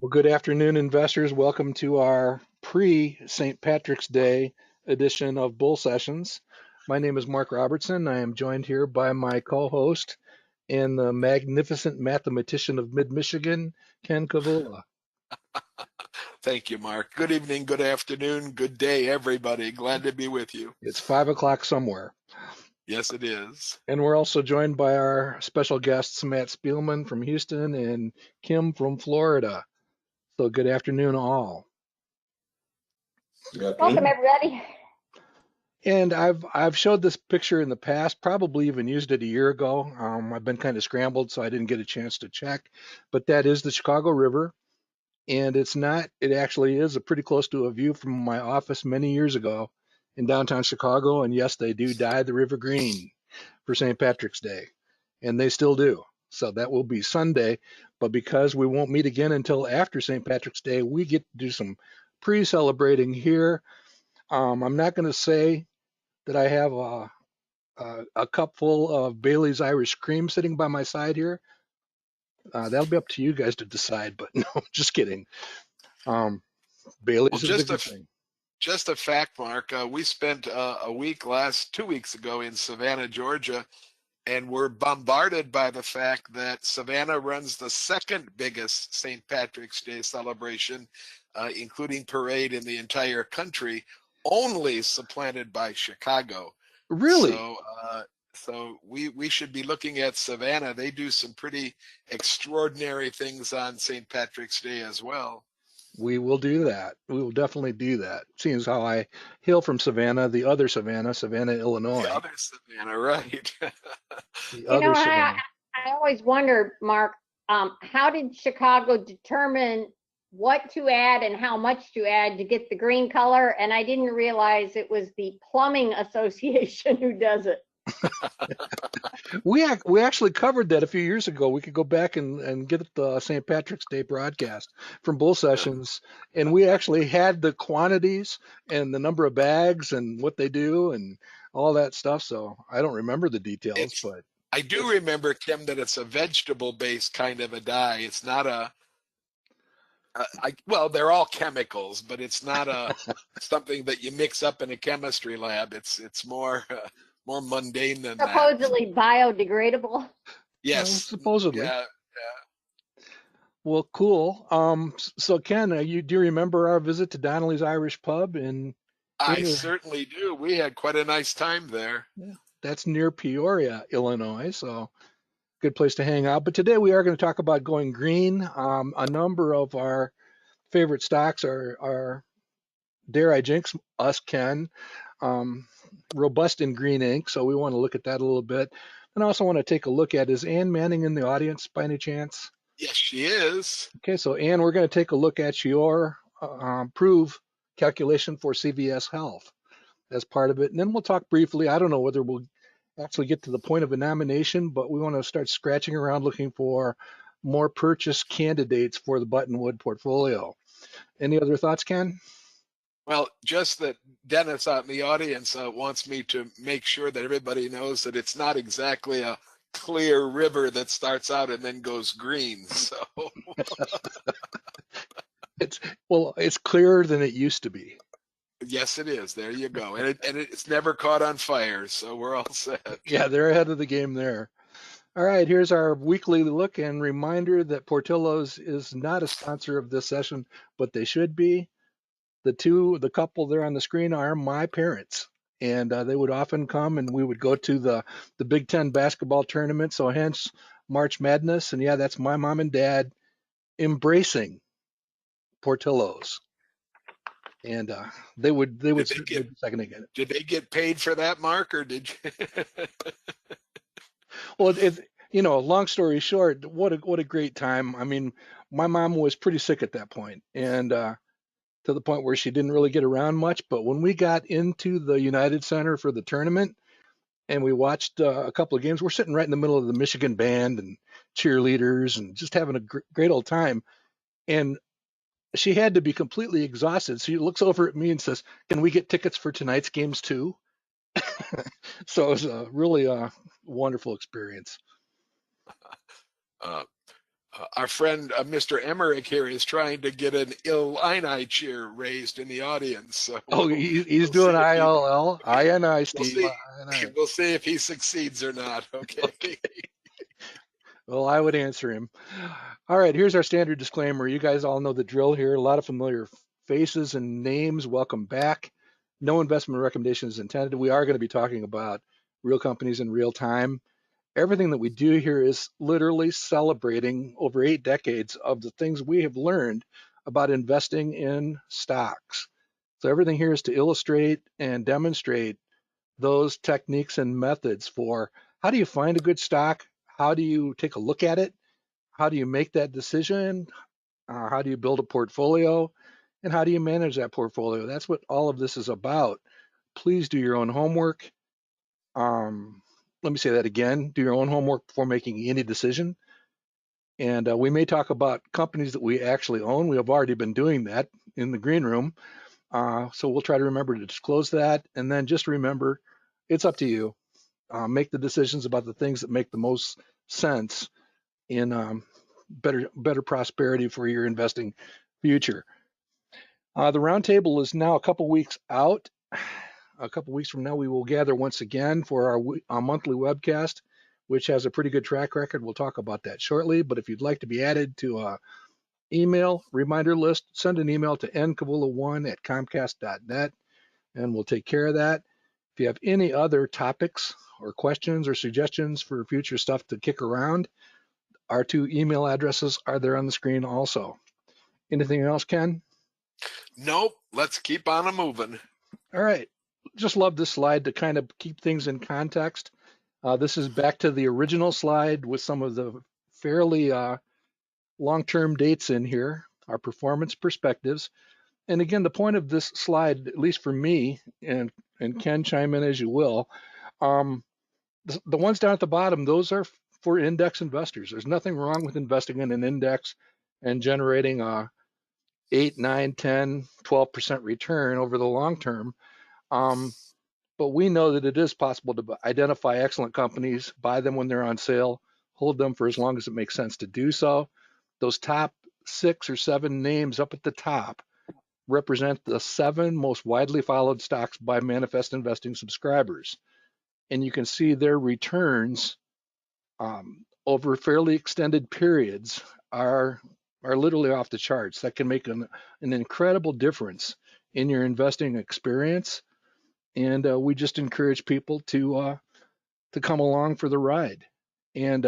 Well, good afternoon, investors. Welcome to our pre-St. Patrick's Day edition of Bull Sessions. My name is Mark Robertson. I am joined here by my co-host and the magnificent mathematician of Mid-Michigan, Ken Kavula. Thank you, Mark. Good evening, good afternoon, good day, everybody. Glad to be with you. It's 5 o'clock somewhere. Yes, it is. And we're also joined by our special guests, Matt Spielman from Houston and Kim from Florida. So good afternoon, all. Welcome, everybody. And I've showed this picture in the past, probably even used it a year ago. I've been kind of scrambled, so I didn't get a chance to check. But that is the Chicago River, and it's not. It actually is a pretty close to a view from my office many years ago in downtown Chicago. And yes, they do dye the river green for St. Patrick's Day, and they still do. So that will be Sunday. But because we won't meet again until after St. Patrick's Day, we get to do some pre-celebrating here. I'm not going to say that I have a cup full of Bailey's Irish Cream sitting by my side here. That'll be up to you guys to decide, but no, just kidding. Um, Bailey's is a good thing. Just a fact, Mark. We spent a week 2 weeks ago in Savannah, Georgia, and we're bombarded by the fact that Savannah runs the second biggest St. Patrick's Day celebration, including parade in the entire country, only supplanted by Chicago. Really? So we should be looking at Savannah. They do some pretty extraordinary things on St. Patrick's Day as well. We will do that. We will definitely do that. Seeing as how I hail from Savannah, the other Savannah, Savannah, Illinois. The other Savannah, right. The other Savannah. I always wondered, Mark, how did Chicago determine what to add and how much to add to get the green color? And I didn't realize it was the Plumbing Association who does it. We actually covered that a few years ago. We could go back and get the St. Patrick's Day broadcast from Bull Sessions, and we actually had the quantities and the number of bags and what they do and all that stuff. So I don't remember the details, but I do remember, Kim, that it's a vegetable-based kind of a dye. It's not well, they're all chemicals, but it's not something that you mix up in a chemistry lab. It's more mundane than that. Supposedly biodegradable. Yes. Well, supposedly. Yeah. Well, cool. So Ken, do you remember our visit to Donnelly's Irish Pub I certainly do. We had quite a nice time there. Yeah, that's near Peoria, Illinois, so good place to hang out. But today we are going to talk about going green. A number of our favorite stocks are dare I jinx us, Ken, robust in green ink. So we want to look at that a little bit. And I also want to take a look at, is Ann Manning in the audience by any chance? Yes, she is. Okay, so Ann, we're going to take a look at your prove calculation for CVS Health as part of it. And then we'll talk briefly. I don't know whether we'll actually get to the point of a nomination, but we want to start scratching around looking for more purchase candidates for the Buttonwood portfolio. Any other thoughts, Ken? Well, just that Dennis out in the audience wants me to make sure that everybody knows that it's not exactly a clear river that starts out and then goes green. So it's clearer than it used to be. Yes, it is. There you go. And it's never caught on fire, so we're all set. Yeah, they're ahead of the game there. All right, here's our weekly look and reminder that Portillo's is not a sponsor of this session, but they should be. The couple there on the screen are my parents, and they would often come and we would go to the Big Ten basketball tournament, so hence March Madness. And yeah, that's my mom and dad embracing Portillo's. And they would second again. Did they get paid for that, Mark, or did you? Well, long story short, what a great time. I mean, my mom was pretty sick at that point, and to the point where she didn't really get around much. But when we got into the United Center for the tournament and we watched a couple of games, we're sitting right in the middle of the Michigan band and cheerleaders and just having a great old time. And she had to be completely exhausted. So she looks over at me and says, "Can we get tickets for tonight's games too?" So it was a really wonderful experience. Our friend Mr. Emmerich here is trying to get an Illini cheer raised in the audience. So Oh, he's we'll see doing if he ILL, INI, we'll Steve, see INI. we'll see if he succeeds or not. Okay. Okay. Well, I would answer him. All right, here's our standard disclaimer. You guys all know the drill here. A lot of familiar faces and names. Welcome back. No investment recommendation is intended. We are going to be talking about real companies in real time. Everything that we do here is literally celebrating over 8 decades of the things we have learned about investing in stocks. So everything here is to illustrate and demonstrate those techniques and methods for how do you find a good stock? How do you take a look at it? How do you make that decision? How do you build a portfolio? And how do you manage that portfolio? That's what all of this is about. Please do your own homework. Let me say that again. Do your own homework before making any decision. And we may talk about companies that we actually own. We have already been doing that in the green room. So we'll try to remember to disclose that. And then just remember, it's up to you. Make the decisions about the things that make the most sense in better prosperity for your investing future. The roundtable is now a couple weeks out. A couple weeks from now, we will gather once again for our monthly webcast, which has a pretty good track record. We'll talk about that shortly. But if you'd like to be added to a email reminder list, send an email to nkavula1@comcast.net, and we'll take care of that. If you have any other topics or questions or suggestions for future stuff to kick around, our 2 email addresses are there on the screen also. Anything else, Ken? Nope. Let's keep on a moving. All right. Just love this slide to kind of keep things in context. This is back to the original slide with some of the fairly long-term dates in here, our performance perspectives. And again, the point of this slide, at least for me, and Ken, chime in as you will, the ones down at the bottom, those are for index investors. There's nothing wrong with investing in an index and generating a 8, 9, 10, 12% return over the long term. But we know that it is possible to identify excellent companies, buy them when they're on sale, hold them for as long as it makes sense to do so. Those top 6 or 7 names up at the top represent the 7 most widely followed stocks by Manifest Investing subscribers. And you can see their returns over fairly extended periods are literally off the charts. That can make an incredible difference in your investing experience. And we just encourage people to come along for the ride. And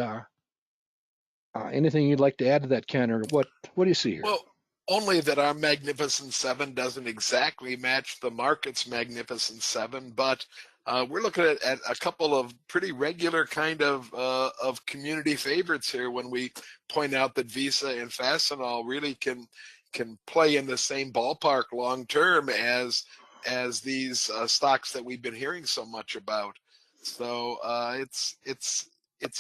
anything you'd like to add to that, Ken, or what do you see here? Well, only that our Magnificent Seven doesn't exactly match the market's Magnificent Seven, but we're looking at a couple of pretty regular kind of community favorites here when we point out that Visa and Fastenal really can play in the same ballpark long term as these stocks that we've been hearing so much about. So it's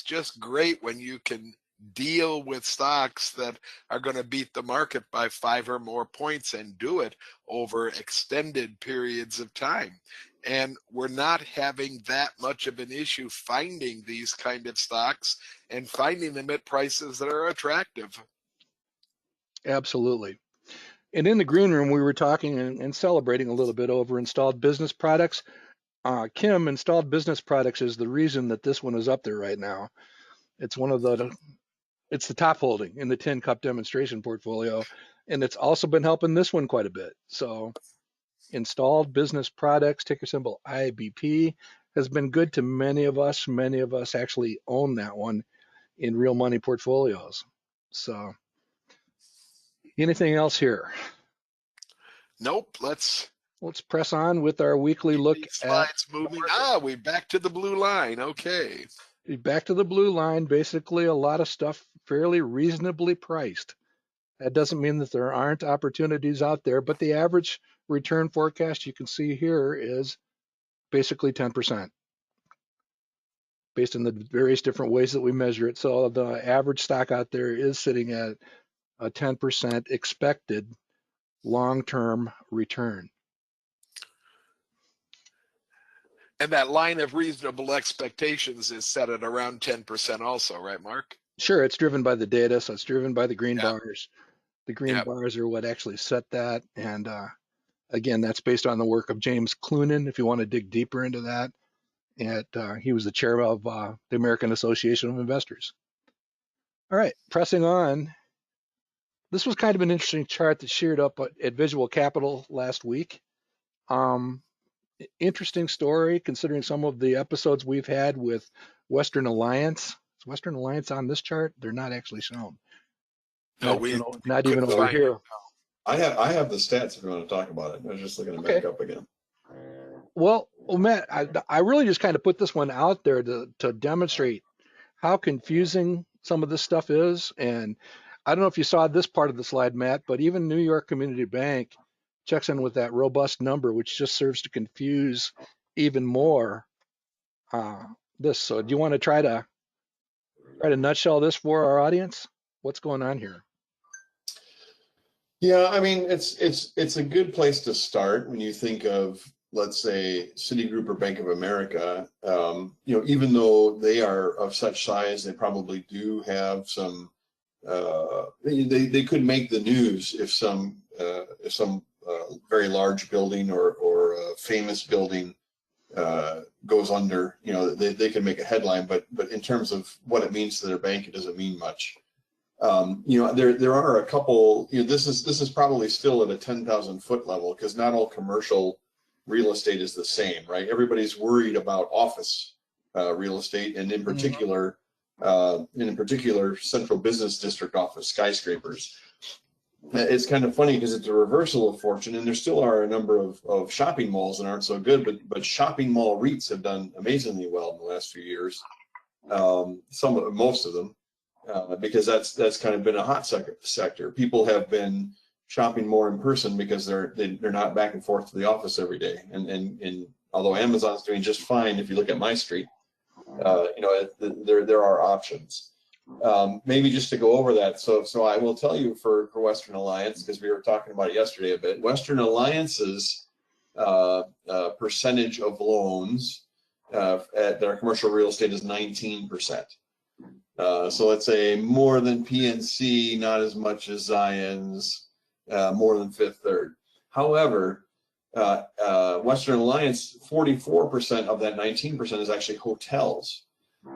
just great when you can deal with stocks that are going to beat the market by 5 or more points and do it over extended periods of time. And we're not having that much of an issue finding these kind of stocks and finding them at prices that are attractive. Absolutely. And in the green room, we were talking and celebrating a little bit over installed business products. Kim, installed business products is the reason that this one is up there right now. It's it's the top holding in the 10 cup demonstration portfolio, and it's also been helping this one quite a bit. So installed business products, ticker symbol IBP, has been good to many of us. Many of us actually own that one in real money portfolios. So anything else here? Nope. Let's Press on with our weekly keep look these at slides moving. We're back to the blue line. Okay. back to the blue line. Basically, a lot of stuff fairly reasonably priced. That doesn't mean that there aren't opportunities out there, but the average return forecast you can see here is basically 10% based on the various different ways that we measure it. So the average stock out there is sitting at a 10% expected long-term return. And that line of reasonable expectations is set at around 10% also, right, Mark? Sure, it's driven by the data, so it's driven by the green Yeah, bars. The green yeah. bars are what actually set that. And again, that's based on the work of James Clunan, if you want to dig deeper into that. And he was the chair of the American Association of Investors. All right, pressing on. This was kind of an interesting chart that shared up at Visual Capital last week. Um, Interesting story considering some of the episodes we've had with Western Alliance. Is Western Alliance on this chart? They're not actually shown. No, Not we even, not even couldn't over find it. here. I have the stats if you want to talk about it. I was just looking to Okay. back up again. Well, Matt, I really just kind of put this one out there to demonstrate how confusing some of this stuff is. And I don't know if you saw this part of the slide, Matt, but even New York Community Bank checks in with that robust number, which just serves to confuse even more uh, this. So do you want to try to nutshell this for our audience? What's going on here? Yeah, I mean it's a good place to start when you think of, let's say, Citigroup or Bank of America. Even though they are of such size, they probably do have some. They could make the news if some very large building or famous building goes under. They can make a headline, but in terms of what it means to their bank, it doesn't mean much. There are a couple. This is probably still at a 10,000-foot level because not all commercial real estate is the same, right? Everybody's worried about office real estate, and in particular, central business district office skyscrapers. It's kind of funny because it's a reversal of fortune, and there still are a number of shopping malls that aren't so good, but shopping mall REITs have done amazingly well in the last few years. Most of them. Because that's kind of been a hot sector. People have been shopping more in person because they're not back and forth to the office every day. And although Amazon's doing just fine, if you look at my street, there are options. Maybe just to go over that. So I will tell you for Western Alliance, because we were talking about it yesterday a bit. Western Alliance's percentage of loans at their commercial real estate is 19%. So let's say more than PNC, not as much as Zion's, more than Fifth Third. However, Western Alliance, 44% of that 19% is actually hotels.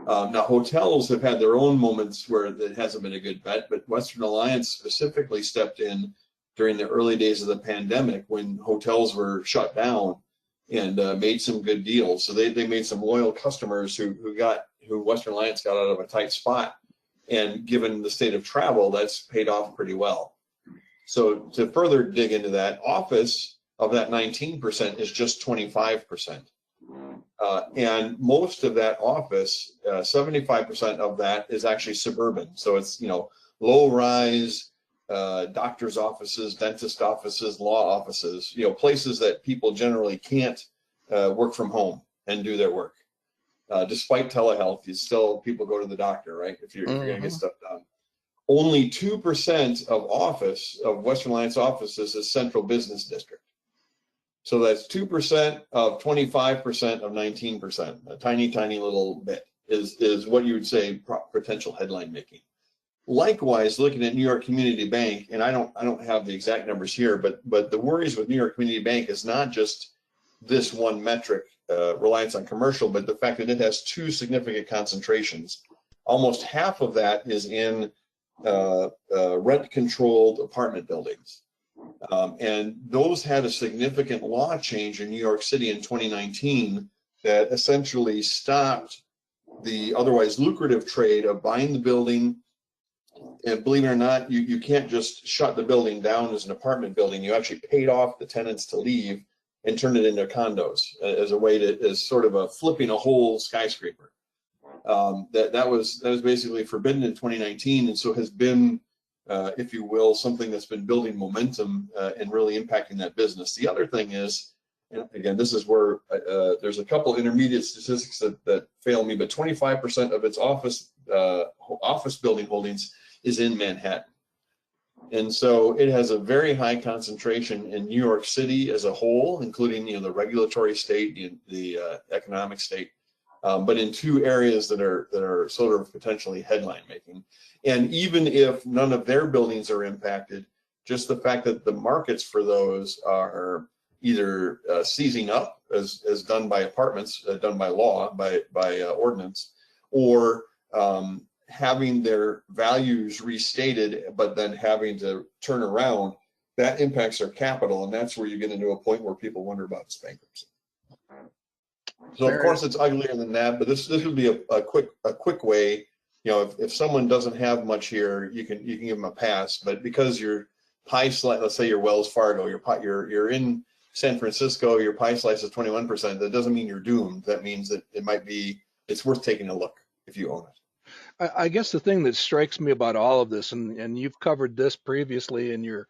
Now, hotels have had their own moments where it hasn't been a good bet, but Western Alliance specifically stepped in during the early days of the pandemic when hotels were shut down and made some good deals. So they made some loyal customers who Western Alliance got out of a tight spot. And given the state of travel, that's paid off pretty well. So to further dig into that, office of that 19% is just 25%. And most of that office, 75% of that is actually suburban. So it's, low rise, doctor's offices, dentist offices, law offices, places that people generally can't work from home and do their work. Despite telehealth, people go to the doctor, right? If you're going to get stuff done. Only 2% of Western Alliance offices is central business district. So that's 2% of 25% of 19%. A tiny, tiny little bit is what you would say potential headline making. Likewise, looking at New York Community Bank, and I don't have the exact numbers here, but the worries with New York Community Bank is not just this one metric, reliance on commercial, but the fact that it has two significant concentrations. Almost half of that is in rent-controlled apartment buildings. And those had a significant law change in New York City in 2019 that essentially stopped the otherwise lucrative trade of buying the building. And believe it or not, you can't just shut the building down as an apartment building. You actually paid off the tenants to leave and turned it into condos as a way as sort of a flipping a whole skyscraper. That was basically forbidden in 2019, and so has been, if you will, something that's been building momentum and really impacting that business. The other thing is, and again, this is where there's a couple intermediate statistics that fail me, but 25% of its office building holdings is in Manhattan. And so it has a very high concentration in New York City as a whole, including the regulatory state, the economic state, but in two areas that are sort of potentially headline making. And even if none of their buildings are impacted, just the fact that the markets for those are either seizing up, as done by apartments, done by law, by ordinance, or having their values restated, but then having to turn around, that impacts their capital, and that's where you get into a point where people wonder about its bankruptcy. So of course it's uglier than that, but this would be a quick way. You know, if someone doesn't have much here, you can give them a pass. But because your pie slice, let's say you're Wells Fargo, you're in San Francisco, your pie slice is 21%. That doesn't mean you're doomed. That means that it's worth taking a look if you own it. I guess the thing that strikes me about all of this, and you've covered this previously in your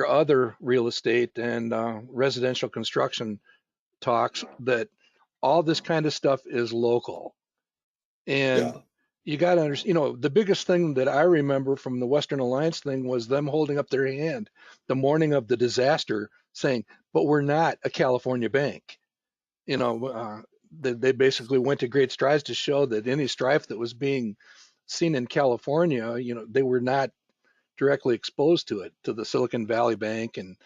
other real estate and residential construction talks, that all this kind of stuff is local. And Yeah. you got to understand, the biggest thing that I remember from the Western Alliance thing was them holding up their hand the morning of the disaster saying, but we're not a California bank. They basically went to great strides to show that any strife that was being seen in California, they were not directly exposed to it, to the Silicon Valley Bank and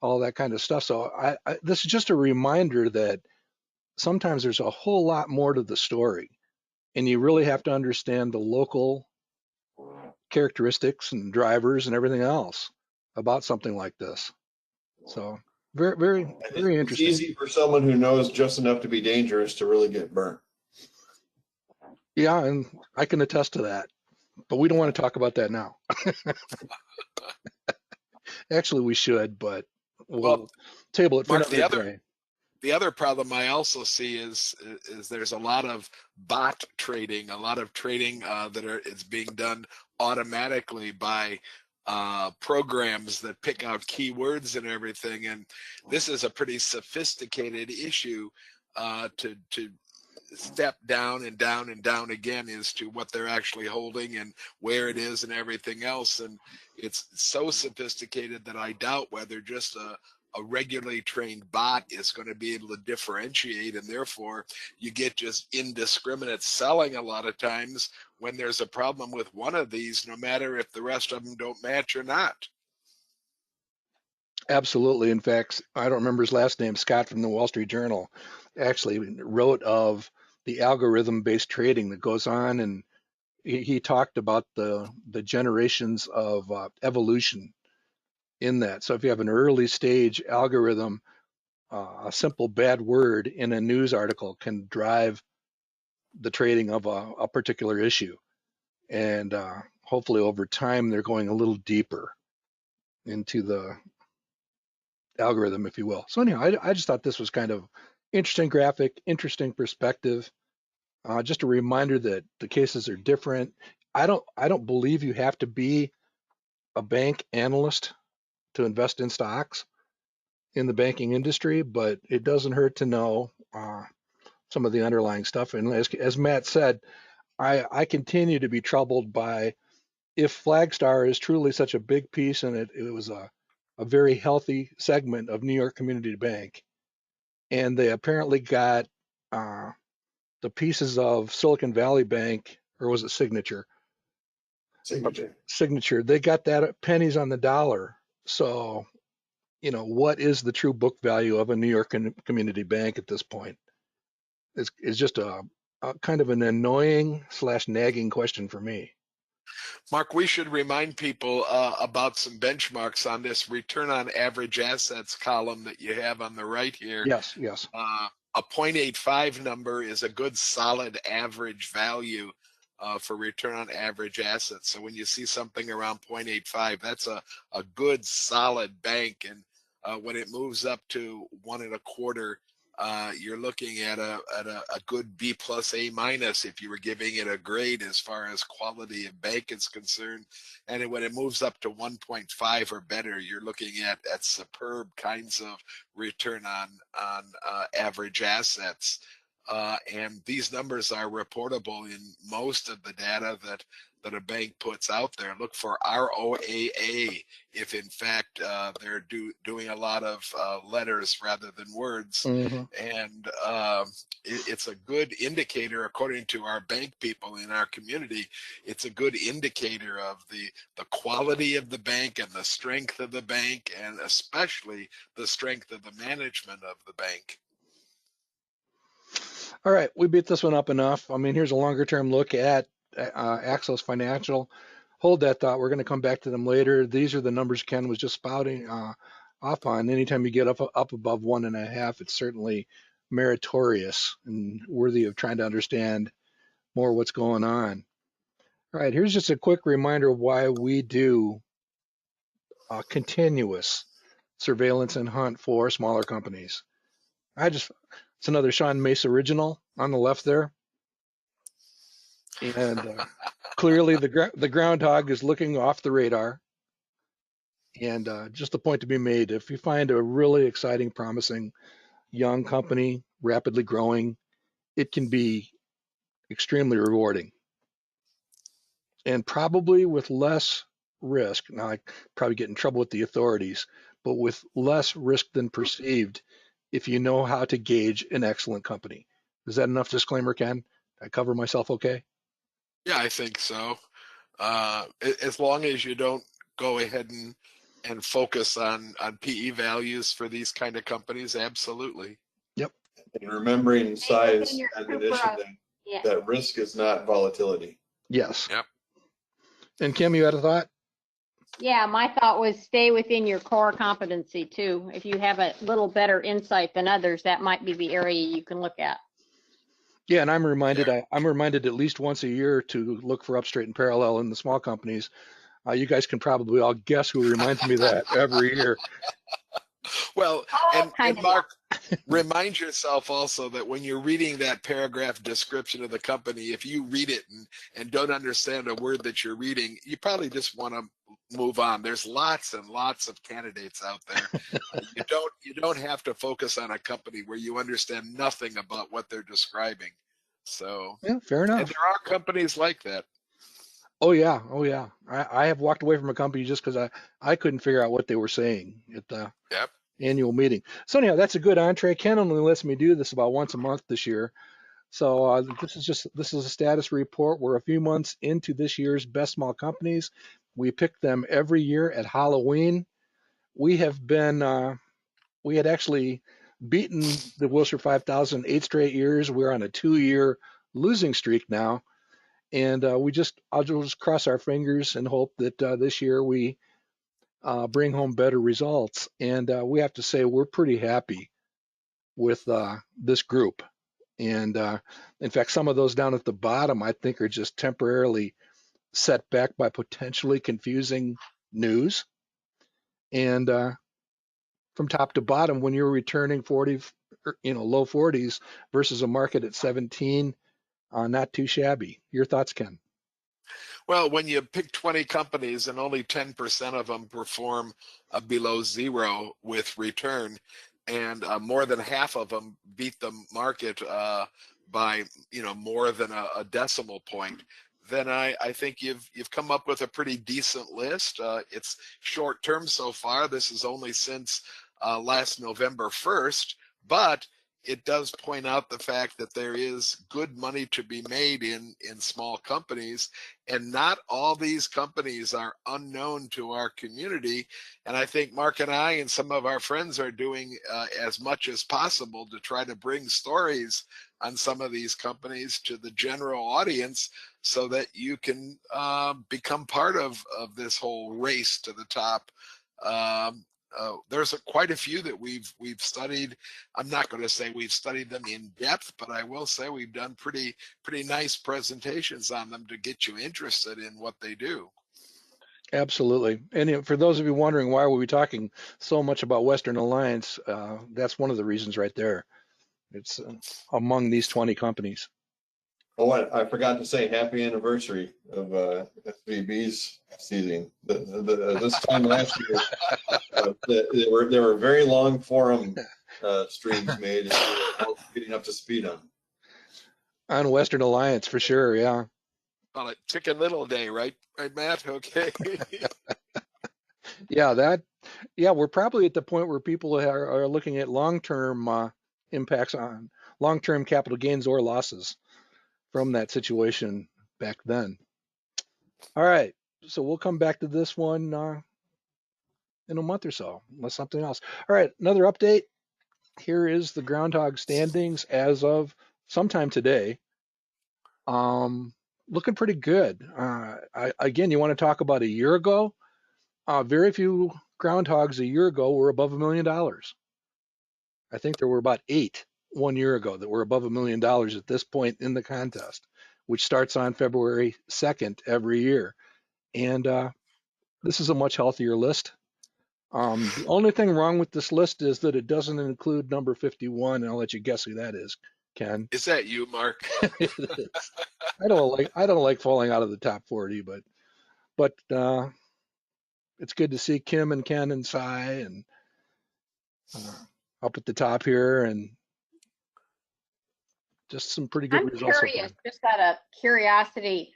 all that kind of stuff. So this is just a reminder that sometimes there's a whole lot more to the story, and you really have to understand the local characteristics and drivers and everything else about something like this. So very, very, very It's interesting. easy for someone who knows just enough to be dangerous to really get burnt. Yeah, and I can attest to that, but we don't want to talk about that now. Actually, we should, but we'll Well, table it for Mark, another day. the other problem I also see is there's a lot of bot trading, a lot of trading is being done automatically by programs that pick out keywords and everything. And this is a pretty sophisticated issue to step down and down and down again as to what they're actually holding and where it is and everything else. And it's so sophisticated that I doubt whether just a regularly trained bot is going to be able to differentiate, and therefore you get just indiscriminate selling a lot of times when there's a problem with one of these, no matter if the rest of them don't match or not. Absolutely. In fact, I don't remember his last name, Scott from the Wall Street Journal, actually wrote of the algorithm-based trading that goes on, and he talked about the generations of evolution in that. So if you have an early stage algorithm, a simple bad word in a news article can drive the trading of a particular issue. And hopefully over time, they're going a little deeper into the algorithm, if you will. So anyhow, I just thought this was kind of interesting graphic, interesting perspective. Just a reminder that the cases are different. I don't believe you have to be a bank analyst to invest in stocks in the banking industry, but it doesn't hurt to know some of the underlying stuff. And as Matt said, I continue to be troubled by, if Flagstar is truly such a big piece and it was a very healthy segment of New York Community Bank, and they apparently got the pieces of Silicon Valley Bank, or was it Signature? Signature. They got that at pennies on the dollar. So, what is the true book value of a New York Community Bank at this point? It's just a kind of an annoying / nagging question for me. Mark, we should remind people about some benchmarks on this return on average assets column that you have on the right here. Yes, yes. A 0.85 number is a good solid average value for return on average assets. So when you see something around 0.85, that's a good solid bank. And when it moves up to 1.25, you're looking at a good B plus A minus if you were giving it a grade as far as quality of bank is concerned. And when it moves up to 1.5 or better, you're looking at superb kinds of return on average assets. and these numbers are reportable in most of the data that a bank puts out there. Look for ROAA if in fact they're doing a lot of letters rather than words. Mhm. And it's a good indicator, according to our bank people in our community, it's a good indicator of the quality of the bank and the strength of the bank, and especially the strength of the management of the bank. All right, we beat this one up enough. I mean, here's a longer term look at Axos Financial. Hold that thought. We're going to come back to them later. These are the numbers Ken was just spouting off on. Anytime you get up above 1.5, it's certainly meritorious and worthy of trying to understand more what's going on. All right, here's just a quick reminder of why we do continuous surveillance and hunt for smaller companies. It's another Sean Mace original on the left there. And clearly the groundhog is looking off the radar. And just a point to be made, if you find a really exciting, promising young company, rapidly growing, it can be extremely rewarding. And probably with less risk. Now, I probably get in trouble with the authorities, but with less risk than perceived if you know how to gauge an excellent company. Is that enough disclaimer, Ken? Did I cover myself okay? Yeah, I think so. As long as you don't go ahead and focus on PE values for these kind of companies, absolutely. Yep. And remembering size your ammunition super, yeah. that risk is not volatility. Yes. Yep. And Kim, you had a thought? Yeah, my thought was stay within your core competency too. If you have a little better insight than others, that might be the area you can look at. Yeah, and I'm reminded at least once a year to look for up, straight, and parallel in the small companies. You guys can probably all guess who reminds me of that every year. Well, Oh, and Mark, remind yourself also that when you're reading that paragraph description of the company, if you read it and don't understand a word that you're reading, you probably just want to move on. There's lots and lots of candidates out there. You don't have to focus on a company where you understand nothing about what they're describing. So, Yeah, fair and enough. there are companies like that. Oh yeah. I have walked away from a company just because I couldn't figure out what they were saying at the Yep. annual meeting. So anyhow, that's a good entree. Ken only lets me do this about once a month this year. So this is a status report. We're a few months into this year's best small companies. We pick them every year at Halloween. We had actually beaten the Wilshire 5000 8 straight years. We're on a 2-year losing streak now. And I'll just cross our fingers and hope that this year we bring home better results. And we have to say we're pretty happy with this group. And in fact, some of those down at the bottom, I think, are just temporarily set back by potentially confusing news. And from top to bottom, when you're returning 40, low 40s versus a market at 17, not too shabby. Your thoughts, Ken? Well, when you pick 20 companies and only 10% of them perform below zero with return, and more than half of them beat the market by more than a decimal point, then I think you've come up with a pretty decent list. It's short term so far. This is only since last November 1st, but it does point out the fact that there is good money to be made in small companies, and not all these companies are unknown to our community. And I think Mark and I and some of our friends are doing as much as possible to try to bring stories on some of these companies to the general audience so that you can become part of this whole race to the top. There's quite a few that we've studied. I'm not going to say we've studied them in depth, but I will say we've done pretty nice presentations on them to get you interested in what they do. Absolutely. And for those of you wondering why were we talking so much about Western Alliance, that's one of the reasons right there. It's among these 20 companies. Oh, I forgot to say happy anniversary of SVB's season. This time last year, there were very long forum streams made, and we were all getting up to speed on. On Western Alliance for sure. Yeah. Call it Chicken Little Day, right? Right, Matt? Okay. Yeah. Yeah, we're probably at the point where people are looking at long-term impacts on long-term capital gains or losses from that situation back then. All right. So we'll come back to this one in a month or so, unless something else. All right. Another update. Here is the groundhog standings as of sometime today. Looking pretty good. Again, you want to talk about a year ago? Very few groundhogs a year ago were above $1 million. I think there were about 8 1 year ago that were above $1 million at this point in the contest, which starts on February 2nd every year. And this is a much healthier list. The only thing wrong with this list is that it doesn't include number 51, and I'll let you guess who that is, Ken. Is that you, Mark? It is. I don't like falling out of the top 40, but it's good to see Kim and Ken and Cy and up at the top here, and just some pretty good I'm results so far. curious, just out of curiosity.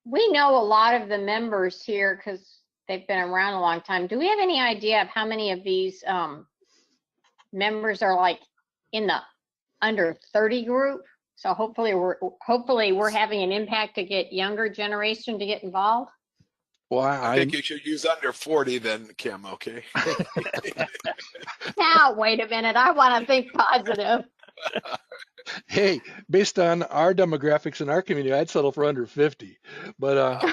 We know a lot of the members here because they've been around a long time. Do we have any idea of how many of these members are like in the under 30 group? So hopefully we're having an impact to get younger generation to get involved. Well, I think you should use under 40 then, Kim, okay? Now, wait a minute. I want to think positive. Hey, based on our demographics in our community, I'd settle for under 50. But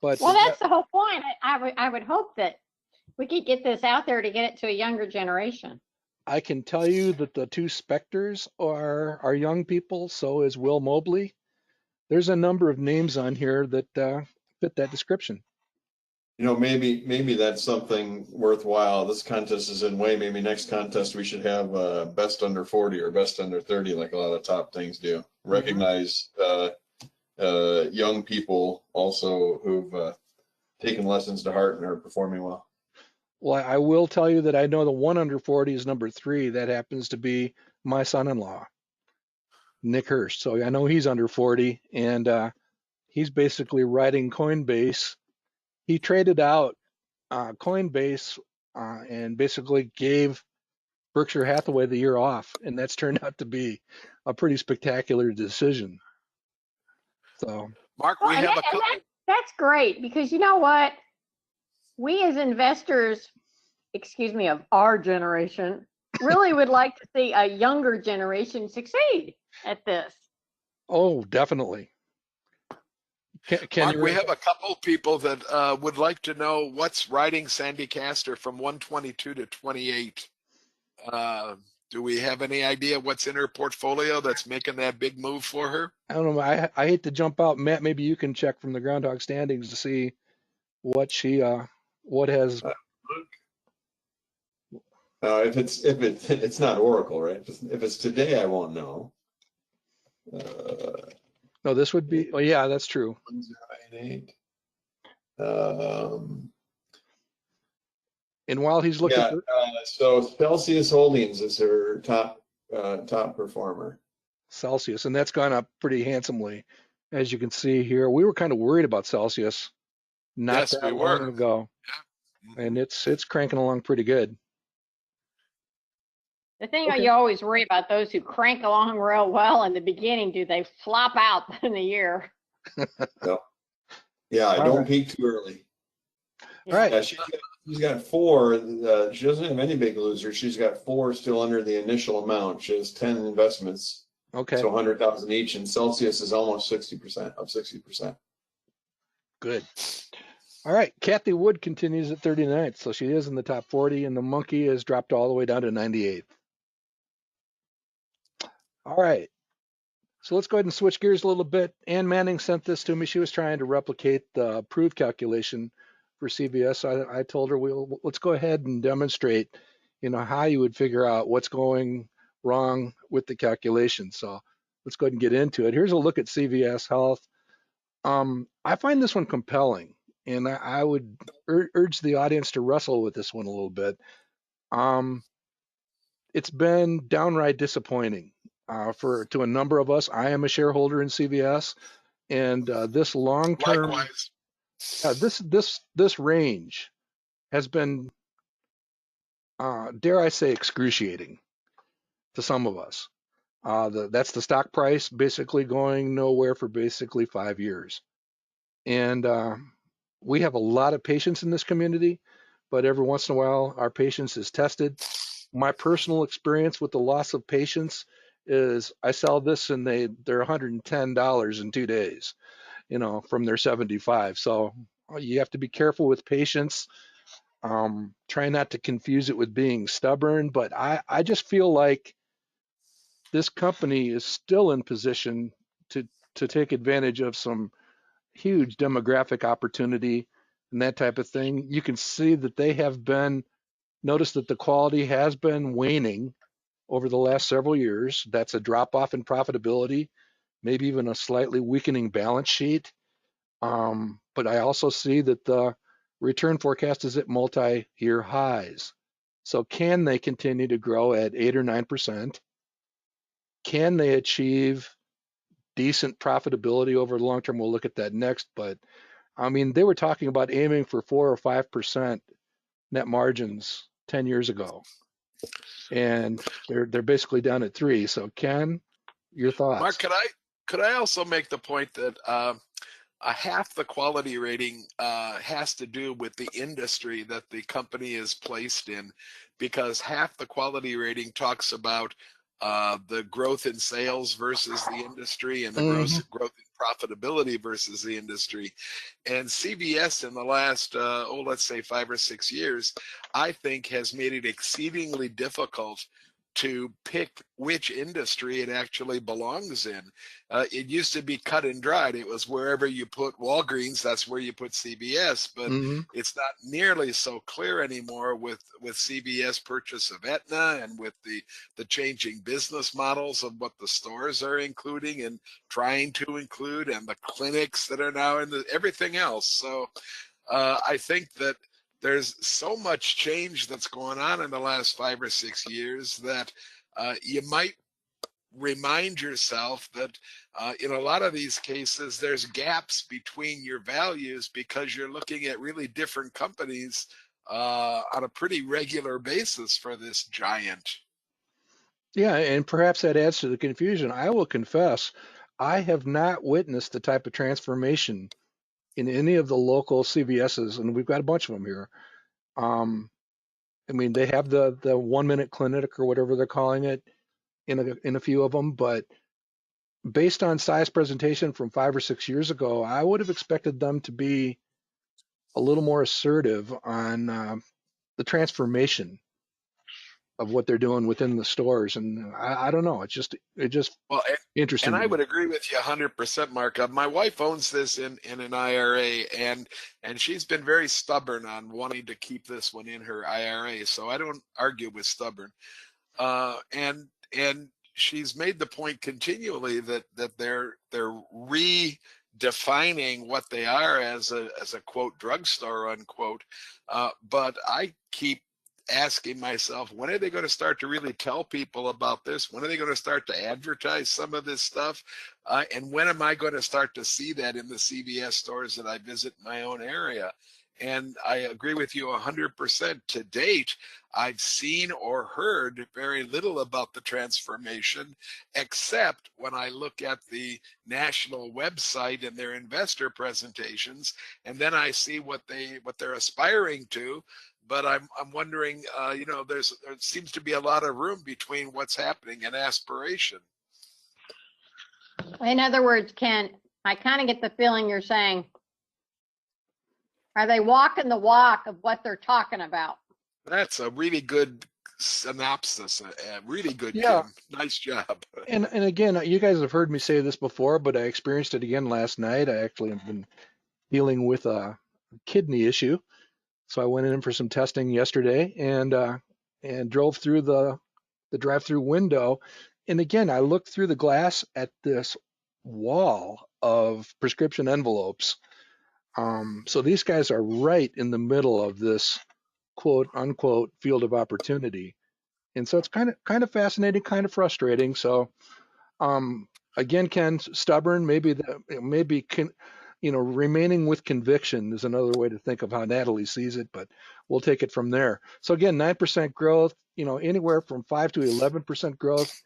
well, that's the whole point. I would hope that we could get this out there to get it to a younger generation. I can tell you that the 2 specters are young people. So is Will Mobley. There's a number of names on here that fit that description. Maybe that's something worthwhile. This contest is in way. Maybe next contest we should have best under 40 or best under 30, like a lot of top things do. Recognize young people also who've taken lessons to heart and are performing well. Well, I will tell you that I know the one under 40 is number 3. That happens to be my son-in-law, Nick Hurst. So I know he's under 40, and he's basically riding Coinbase. He traded out Coinbase and basically gave Berkshire Hathaway the year off, and that's turned out to be a pretty spectacular decision. So, Mark, we have a couple. That's great, because you know what? We as investors, of our generation, really would like to see a younger generation succeed at this. Oh, definitely. Mark, we have a couple people that would like to know what's riding Sandy Castor from 122 to 28. Do we have any idea what's in her portfolio that's making that big move for her? I don't know. I hate to jump out, Matt. Maybe you can check from the groundhog standings to see what she what has. If it's not Oracle, right? If it's today, I won't know. No, this would be. Oh, yeah, that's true. 1088. And while he's looking, so Celsius Holdings is her top performer. Celsius, and that's gone up pretty handsomely, as you can see here. We were kind of worried about Celsius not that long ago, and it's cranking along pretty good. The thing you always worry about, those who crank along real well in the beginning, do they flop out in the year? No. Yeah, don't peak too early. All right. Yeah, she's got 4. She doesn't have any big losers. She's got 4 still under the initial amount. She has 10 investments. Okay. So 100,000 each, and Celsius is almost 60%, up 60%. Good. All right. Kathy Wood continues at 39th, so she is in the top 40, and the monkey has dropped all the way down to 98th. All right. So let's go ahead and switch gears a little bit. Ann Manning sent this to me. She was trying to replicate the approved calculation for CVS. I told her, let's go ahead and demonstrate, how you would figure out what's going wrong with the calculation. So let's go ahead and get into it. Here's a look at CVS Health. I find this one compelling, and I would urge the audience to wrestle with this one a little bit. It's been downright disappointing to a number of us. I am a shareholder in CVS, and this long-term, Likewise. this range has been, dare I say, excruciating to some of us. That's the stock price basically going nowhere for basically 5 years. And we have a lot of patience in this community, but every once in a while our patience is tested. My personal experience with the loss of patience is I sell this and they're $110 in 2 days, from their 75. So you have to be careful with patience. Try not to confuse it with being stubborn, but I just feel like this company is still in position to take advantage of some huge demographic opportunity and that type of thing. You can see that they have been, notice that the quality has been waning over the last several years. That's a drop off in profitability, maybe even a slightly weakening balance sheet. But I also see that the return forecast is at multi-year highs. So can they continue to grow at 8 or 9%? Can they achieve decent profitability over the long term? We'll look at that next. But I mean, they were talking about aiming for 4 or 5% net margins 10 years ago, and they're basically down at 3. So Ken, your Mark, thoughts? could I also make the point that a half the quality rating has to do with the industry that the company is placed in, because half the quality rating talks about the growth in sales versus the industry and the Mm-hmm. growth in profitability versus the industry. And CVS in the last, let's say 5 or 6 years, I think has made it exceedingly difficult to pick which industry it actually belongs in. It used to be cut and dried. It was wherever you put Walgreens, that's where you put CVS. But Mm-hmm. it's not nearly so clear anymore with CVS purchase of Aetna and with the changing business models of what the stores are including and trying to include, and the clinics that are now in everything else. So I think that there's so much change that's going on in the last 5 or 6 years that you might remind yourself that in a lot of these cases, there's gaps between your values because you're looking at really different companies on a pretty regular basis for this giant. Yeah, and perhaps that adds to the confusion. I will confess, I have not witnessed the type of transformation in any of the local CVSs, and we've got a bunch of them here. Um, I mean, they have the 1 minute clinic or whatever they're calling it in a few of them, but based on size presentation from 5 or 6 years ago, I would have expected them to be a little more assertive on the transformation of what they're doing within the stores. And I don't know. It just Well, and interesting to I me. would agree with you 100%, Mark. My wife owns this in an IRA, and she's been very stubborn on wanting to keep this one in her IRA. So I don't argue with stubborn. And she's made the point continually that they're redefining what they are as a quote drugstore unquote. But I keep asking myself, when are they going to start to really tell people about this? When are they going to start to advertise some of this stuff? And when am I going to start to see that in the CVS stores that I visit in my own area? And I agree with you 100%. To date, I've seen or heard very little about the transformation, except when I look at the national website and their investor presentations, and then I see what they're aspiring to. But I'm wondering, there seems to be a lot of room between what's happening and aspiration. In other words, Ken, I kind of get the feeling you're saying, are they walking the walk of what they're talking about? That's a really good synopsis. Really good, Yeah. Kim. Nice job. And again, you guys have heard me say this before, but I experienced it again last night. I actually have been dealing with a kidney issue. So I went in for some testing yesterday and drove through the drive-through window. And again, I looked through the glass at this wall of prescription envelopes. So these guys are right in the middle of this quote unquote field of opportunity. And so it's kind of fascinating, kind of frustrating. So again, Ken, stubborn, remaining with conviction is another way to think of how Natalie sees it, but we'll take it from there. So again, 9% growth, anywhere from 5 to 11% growth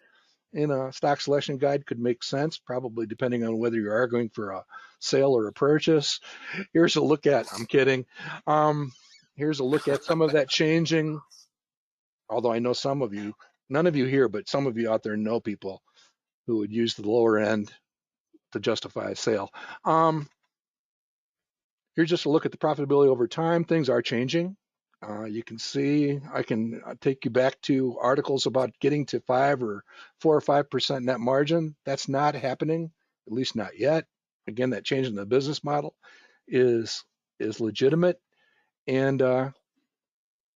in a stock selection guide could make sense, probably depending on whether you're arguing for a sale or a purchase. Here's a look at, I'm kidding. Here's a look at some of that changing, although I know some of you, none of you here, but some of you out there know people who would use the lower end to justify a sale. Here's just a look at the profitability over time. Things are changing. You can see, I can take you back to articles about getting to 4 or 5% net margin. That's not happening, at least not yet. Again, that change in the business model is legitimate. And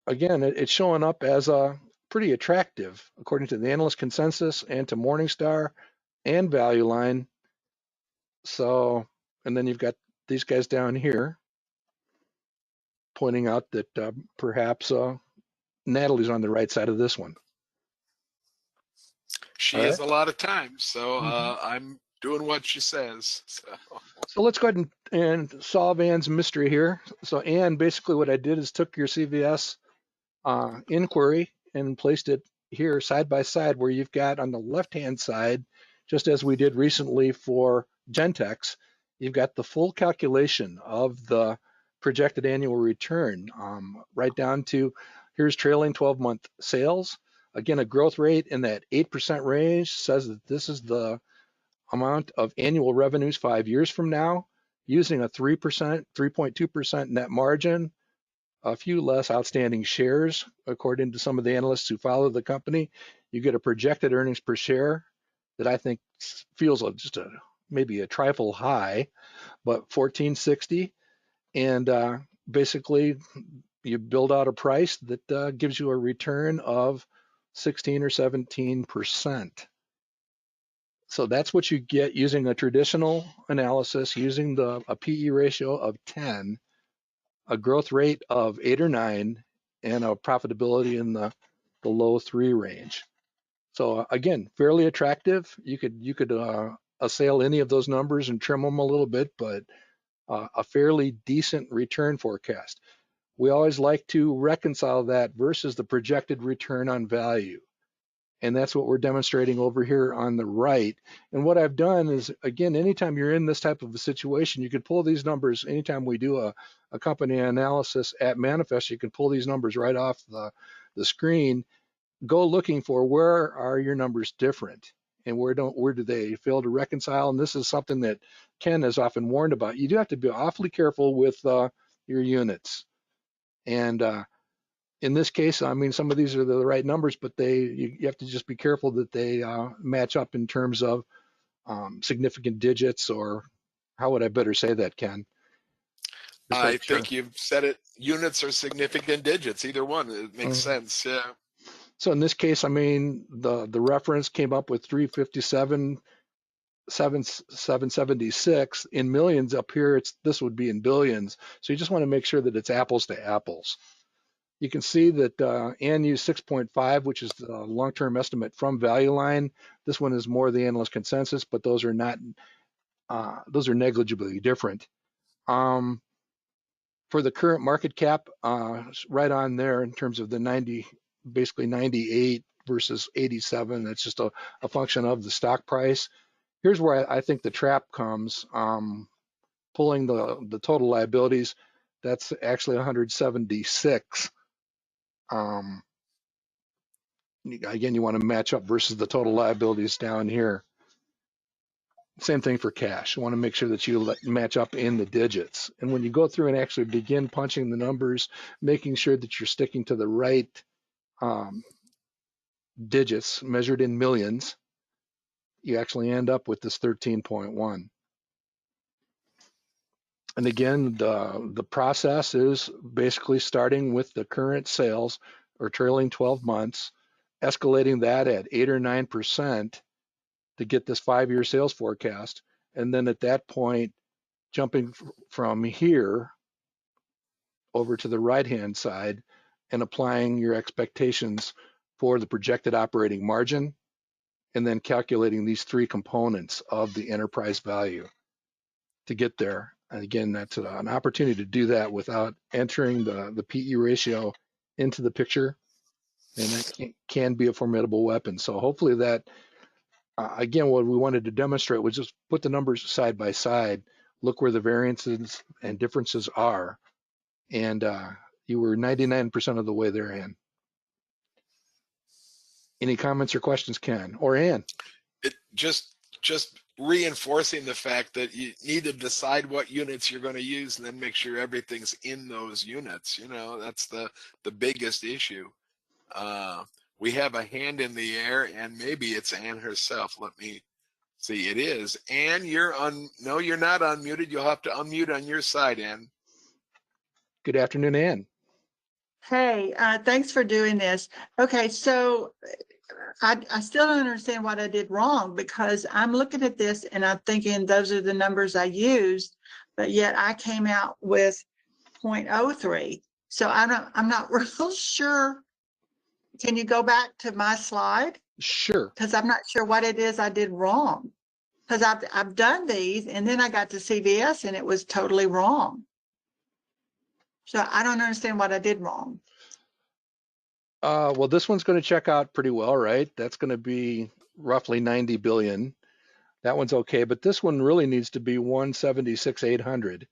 again, it's showing up as a pretty attractive, according to the analyst consensus and to Morningstar and Value Line. So, and then you've got these guys down here pointing out that perhaps Natalie's on the right side of this one. She All is right. a lot of times, so Mhm. I'm doing what she says. So let's go ahead and solve Ann's mystery here. So Ann, basically what I did is took your CVS inquiry and placed it here side by side where you've got on the left-hand side, just as we did recently for Gentex, you've got the full calculation of the projected annual return, right down to here's trailing 12-month sales. Again, a growth rate in that 8% range says that this is the amount of annual revenues 5 years from now, using a 3%, 3.2% net margin, a few less outstanding shares, according to some of the analysts who follow the company. You get a projected earnings per share that I think feels just maybe a trifle high, but 14.60, and basically you build out a price that gives you a return of 16 or 17%. So that's what you get using a traditional analysis, using a PE ratio of 10, a growth rate of 8 or 9, and a profitability in the low 3 range. So again, fairly attractive. You could assail any of those numbers and trim them a little bit, but a fairly decent return forecast. We always like to reconcile that versus the projected return on value. And that's what we're demonstrating over here on the right. And what I've done is, again, anytime you're in this type of a situation, you could pull these numbers. Anytime we do a company analysis at Manifest, you can pull these numbers right off the screen. Go looking for where are your numbers different and where do they fail to reconcile. And this is something that Ken has often warned about. You do have to be awfully careful with your units. And in this case, I mean, some of these are the right numbers, but you have to just be careful that they match up in terms of significant digits, or how would I better say that, Ken? Just I make sure. think you've said it. Units or significant digits, either one. It makes Mhm. sense. Yeah. So in this case, I mean, the reference came up with 357, 776 in millions. Up here, this would be in billions. So you just want to make sure that it's apples to apples. You can see that Ann used 6.5, which is the long-term estimate from Value Line. This one is more the analyst consensus, but those are not, those are negligibly different. For the current market cap, right on there in terms of the 90, basically 98 versus 87. That's just a function of the stock price. Here's where I think the trap comes. Pulling the total liabilities, that's actually 176. Again, you want to match up versus the total liabilities down here. Same thing for cash. You want to make sure that you match up in the digits. And when you go through and actually begin punching the numbers, making sure that you're sticking to the right digits measured in millions, you actually end up with this 13.1. And again, the process is basically starting with the current sales or trailing 12 months, escalating that at 8 or 9% to get this 5-year sales forecast. And then at that point, jumping from here over to the right-hand side and applying your expectations for the projected operating margin, and then calculating these three components of the enterprise value to get there. And again, that's an opportunity to do that without entering the PE ratio into the picture, and that can be a formidable weapon. So hopefully that, again, what we wanted to demonstrate was just put the numbers side by side, look where the variances and differences are, and you were 99% of the way there, Ann. Any comments or questions, Ken or Ann? It just reinforcing the fact that you need to decide what units you're going to use and then make sure everything's in those units. You know, that's the biggest issue. We have a hand in the air, and maybe it's Ann herself. Let me see. It is. Ann, you're on. No, you're not unmuted. You'll have to unmute on your side, Ann. Good afternoon, Ann. Hey, thanks for doing this. Okay, so I still don't understand what I did wrong, because I'm looking at this and I'm thinking those are the numbers I used, but yet I came out with 0.03. So I'm not real sure. Can you go back to my slide? Sure. Because I'm not sure what it is I did wrong. Because I've done these, and then I got to CVS and it was totally wrong. So I don't understand what I did wrong. Well, this one's going to check out pretty well, right? That's going to be roughly 90 billion. That one's okay, but this one really needs to be 176,800.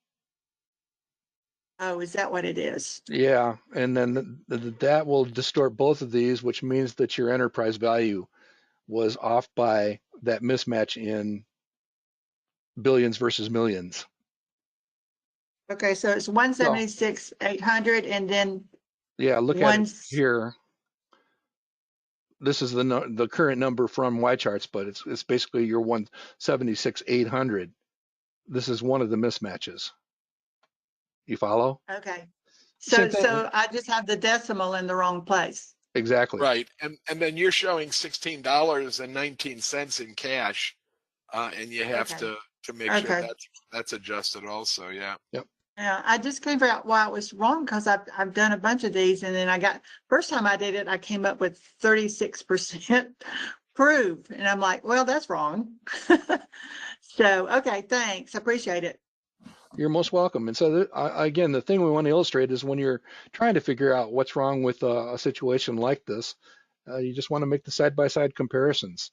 Oh, is that what it is? Yeah, and then that will distort both of these, which means that your enterprise value was off by that mismatch in billions versus millions. Okay, so it's 176,800, and then Yeah, look at one. it here. This is the current number from Y charts, but it's basically your 176,800. This is one of the mismatches. You follow? Okay, Same so thing. I just have the decimal in the wrong place. Exactly. Right, and then you're showing $16.19 in cash, and you have Okay. to make sure Okay. that's adjusted also. Yeah. Yep. Yeah, I just can't figure out why it was wrong, because I've done a bunch of these, and then first time I did it, I came up with 36% proof, and I'm like, well, that's wrong. So, okay, thanks. I appreciate it. You're most welcome. And so again, the thing we want to illustrate is when you're trying to figure out what's wrong with a situation like this, you just want to make the side-by-side comparisons.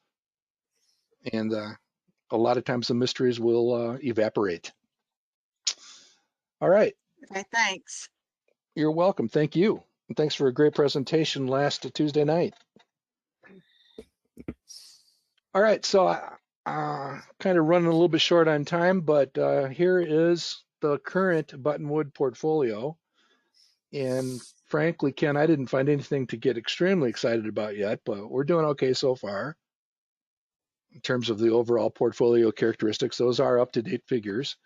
And a lot of times the mysteries will evaporate. All right. Okay, thanks. You're welcome. Thank you. And thanks for a great presentation last Tuesday night. All right. So kind of running a little bit short on time, but here is the current Buttonwood portfolio. And frankly, Ken, I didn't find anything to get extremely excited about yet, but we're doing okay so far in terms of the overall portfolio characteristics. Those are up-to-date figures.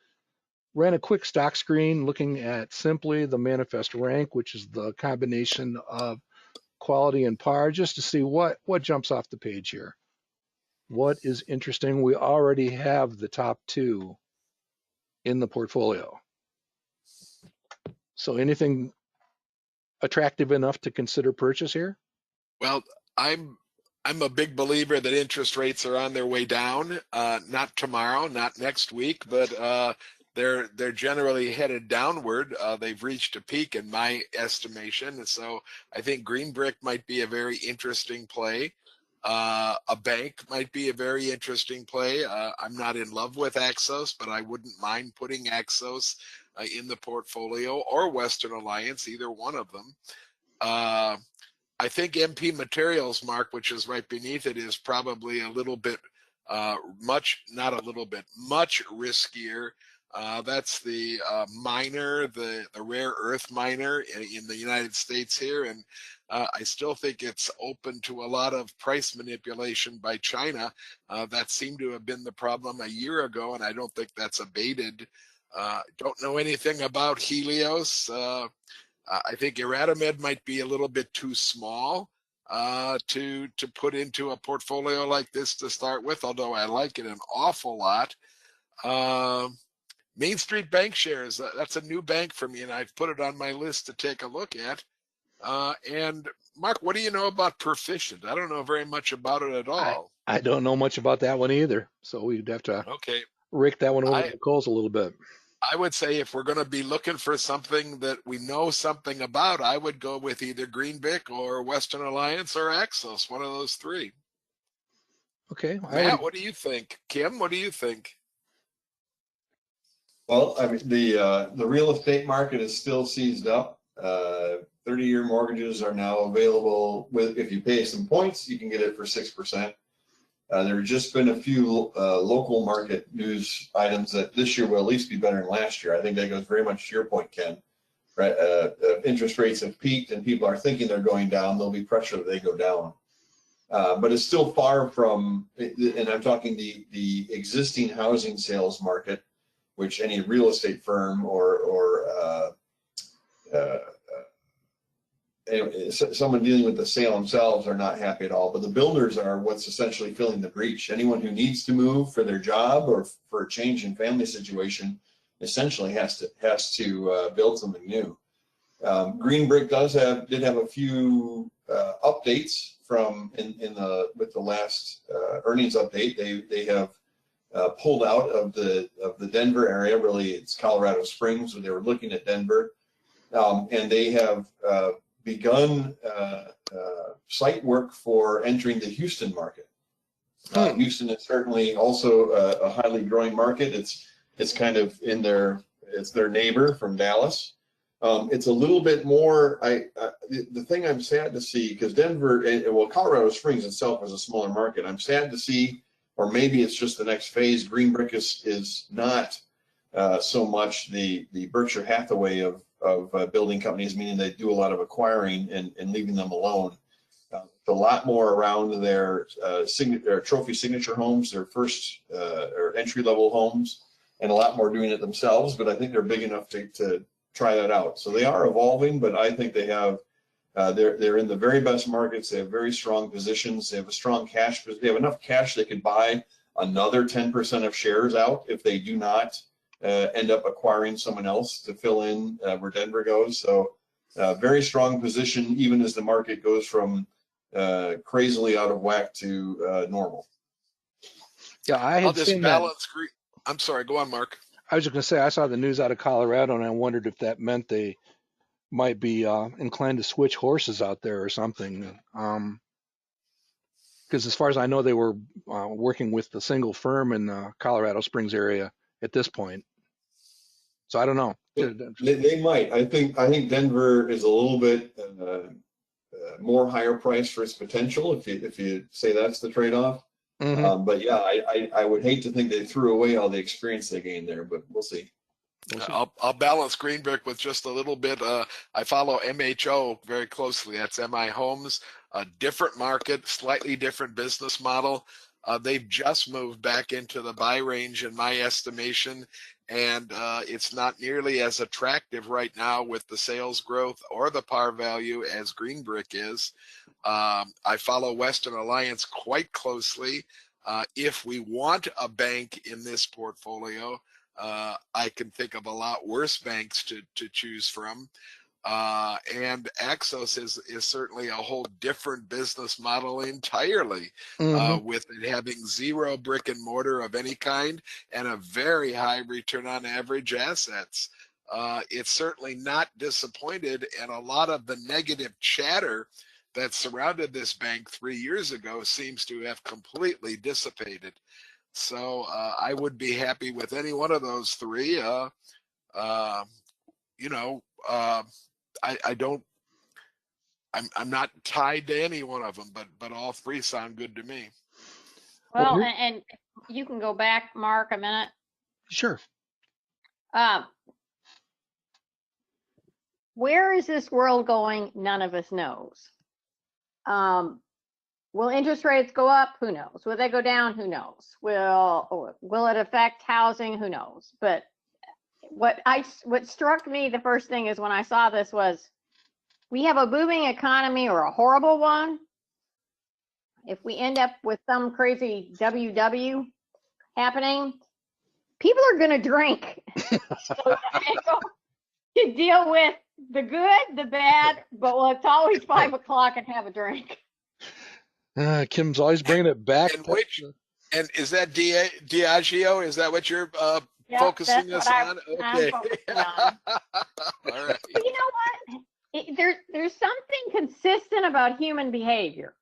Ran a quick stock screen looking at simply the manifest rank, which is the combination of quality and par, just to see what jumps off the page here. What is interesting? We already have the top two in the portfolio. So anything attractive enough to consider purchase here? Well, I'm a big believer that interest rates are on their way down. Not tomorrow, not next week, but they're generally headed downward. They've reached a peak in my estimation, and so I think Green Brick might be a very interesting play. A bank might be a very interesting play. I'm not in love with Axos, but I wouldn't mind putting Axos in the portfolio, or Western Alliance, either one of them. I think MP Materials, Mark, which is right beneath it, is probably a little bit much riskier. That's the miner, the rare earth miner in the United States here, and I still think it's open to a lot of price manipulation by China. That seemed to have been the problem a year ago, and I don't think that's abated. Don't know anything about Helios. I think Iradimed might be a little bit too small to put into a portfolio like this to start with, although I like it an awful lot. Main Street Bank Shares, that's a new bank for me, and I've put it on my list to take a look at. And Mark, what do you know about Proficient? I don't know very much about it at all. I don't know much about that one either, so we'd have to Okay. rake that one over I the coals a little bit. I would say if we're going to be looking for something that we know something about, I would go with either GRBK or Western Alliance or Axos, one of those three. Okay, Matt, what do you think? Kim, what do you think? Well, I mean, the real estate market is still seized up. 30-year mortgages are now available with, if you pay some points, you can get it for 6%. There have just been a few local market news items that this year will at least be better than last year. I think that goes very much to your point, Ken. Right? Interest rates have peaked and people are thinking they're going down. There'll be pressure that they go down. But it's still far from, and I'm talking the existing housing sales market, which any real estate firm or someone dealing with the sale themselves are not happy at all. But the builders are what's essentially filling the breach. Anyone who needs to move for their job or for a change in family situation essentially has to build something new. GRBK did have a few updates from with the last earnings update. They have pulled out of the Denver area. Really, it's Colorado Springs, where they were looking at Denver, and they have begun site work for entering the Houston market. Houston is certainly also a highly growing market. It's kind of it's their neighbor from Dallas. It's a little bit more. The thing I'm sad to see, because Denver, well, Colorado Springs itself is a smaller market. I'm sad to see, or maybe it's just the next phase. GRBK is not so much the Berkshire Hathaway of building companies, meaning they do a lot of acquiring and leaving them alone. A lot more around their trophy signature homes, their first or entry level homes, and a lot more doing it themselves. But I think they're big enough to try that out. So they are evolving, but I think they have they're in the very best markets. They have very strong positions. They have a strong cash. They have enough cash they could buy another 10% of shares out if they do not end up acquiring someone else to fill in where Denver goes. So very strong position, even as the market goes from crazily out of whack to normal. Yeah, I I'll had just seen that. balance. I'm sorry, go on, Mark. I was just going to say, I saw the news out of Colorado, and I wondered if that meant they might be inclined to switch horses out there or something. Because as far as I know, they were working with the single firm in the Colorado Springs area at this point. So I don't know. They might. I think Denver is a little bit more higher price for its potential, if you say that's the trade-off. Mm-hmm. But yeah, I would hate to think they threw away all the experience they gained there, but we'll see. I'll balance GRBK with just a little bit. I follow MHO very closely. That's MI Homes, a different market, slightly different business model. They've just moved back into the buy range in my estimation, and it's not nearly as attractive right now with the sales growth or the par value as GRBK is. I follow Western Alliance quite closely. If we want a bank in this portfolio, I can think of a lot worse banks to choose from. And Axos is certainly a whole different business model entirely, with it having zero brick and mortar of any kind and a very high return on average assets. It's certainly not disappointed, and a lot of the negative chatter that surrounded this bank 3 years ago seems to have completely dissipated. So I would be happy with any one of those three. I'm not tied to any one of them, but all three sound good to me. Well, and you can go back, Mark, a minute. Sure. Where is this world going? None of us knows. Will interest rates go up? Who knows? Will they go down? Who knows? Will it affect housing? Who knows? But what struck me the first thing is when I saw this was, we have a booming economy or a horrible one. If we end up with some crazy WW happening, people are going to drink. So to deal with the good, the bad, but well, it's always 5 o'clock and have a drink. Kim's always bringing it back. And which, and is that Diageo? Is that what you're Yep, focusing that's us what on? I'm Okay. focusing on. All right. But you know what? There's something consistent about human behavior.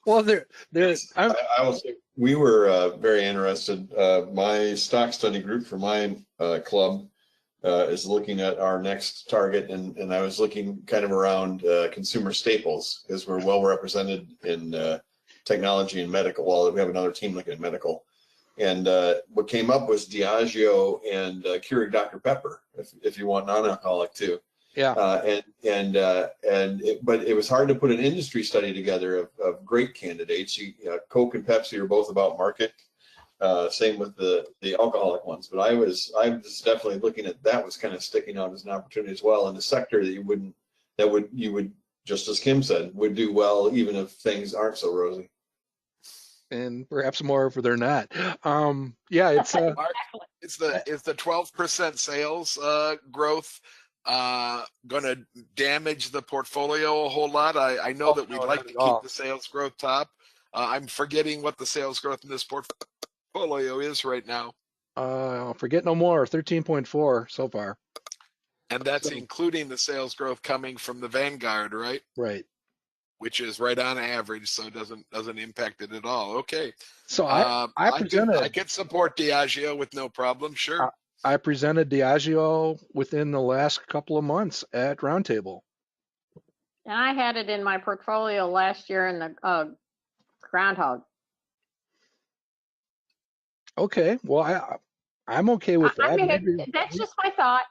Well, I will say we were very interested. My stock study group for my club is looking at our next target, and I was looking kind of around consumer staples because we're well represented in technology and medical. Well, we have another team looking at medical, and what came up was Diageo and Keurig Dr Pepper, if you want non-alcoholic too. yeah. But it was hard to put an industry study together of great candidates. Coke and Pepsi are both about market. Same with the alcoholic ones. But I was definitely looking at that was kind of sticking out as an opportunity as well in a sector that you would just as Kim said would do well even if things aren't so rosy. And perhaps more if they're not. Yeah, it's Mark, is the 12% sales growth going to damage the portfolio a whole lot? I know that we'd no, like not to at keep all. the sales growth top. I'm forgetting what the sales growth in this portfolio is right now. Forget no more. 13.4 so far. And that's So, including the sales growth coming from the Vanguard, right? right. Which is right on average, so it doesn't impact it at all. Okay. So I could support Diageo with no problem, sure. I presented Diageo within the last couple of months at Roundtable. And I had it in my portfolio last year in the groundhog. Okay, well I'm okay with that. I mean, that's just my thought.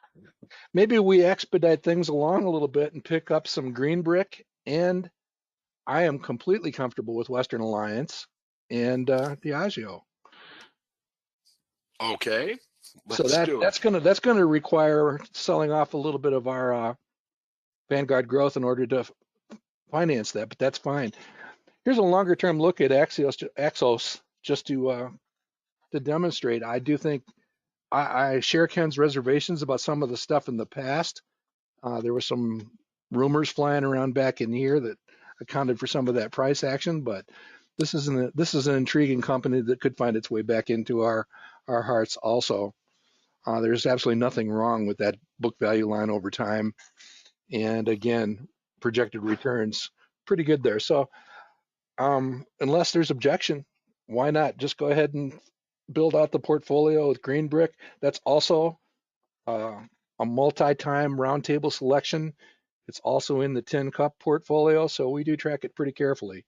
Maybe we expedite things along a little bit and pick up some Green Brick, and I am completely comfortable with Western Alliance and Diageo. Okay. So that's gonna require selling off a little bit of our Vanguard growth in order to finance that, but that's fine. Here's a longer term look at Axos just to demonstrate. I do think I share Ken's reservations about some of the stuff in the past. There were some rumors flying around back in here that accounted for some of that price action, but this is an intriguing company that could find its way back into our hearts also. There's absolutely nothing wrong with that book value line over time. And again, projected returns pretty good there. So unless there's objection, why not just go ahead and build out the portfolio with Green Brick? That's also a multi-time roundtable selection. It's also in the 10 cup portfolio, so we do track it pretty carefully.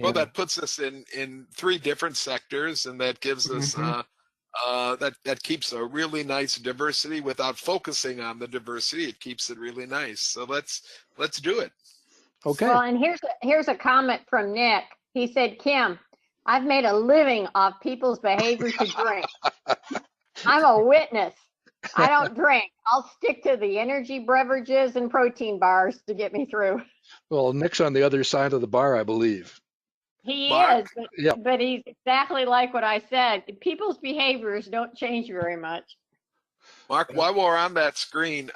Well, that puts us in three different sectors, and that gives us that keeps a really nice diversity without focusing on the diversity. It keeps it really nice. So let's do it. Okay. Well, and here's a comment from Nick. He said, Kim, I've made a living off people's behavior to drink. I'm a witness. I don't drink. I'll stick to the energy beverages and protein bars to get me through. Well, Nick's on the other side of the bar, I believe. He Mark? is, but he's exactly like what I said. People's behaviors don't change very much. Mark, while we're on that screen,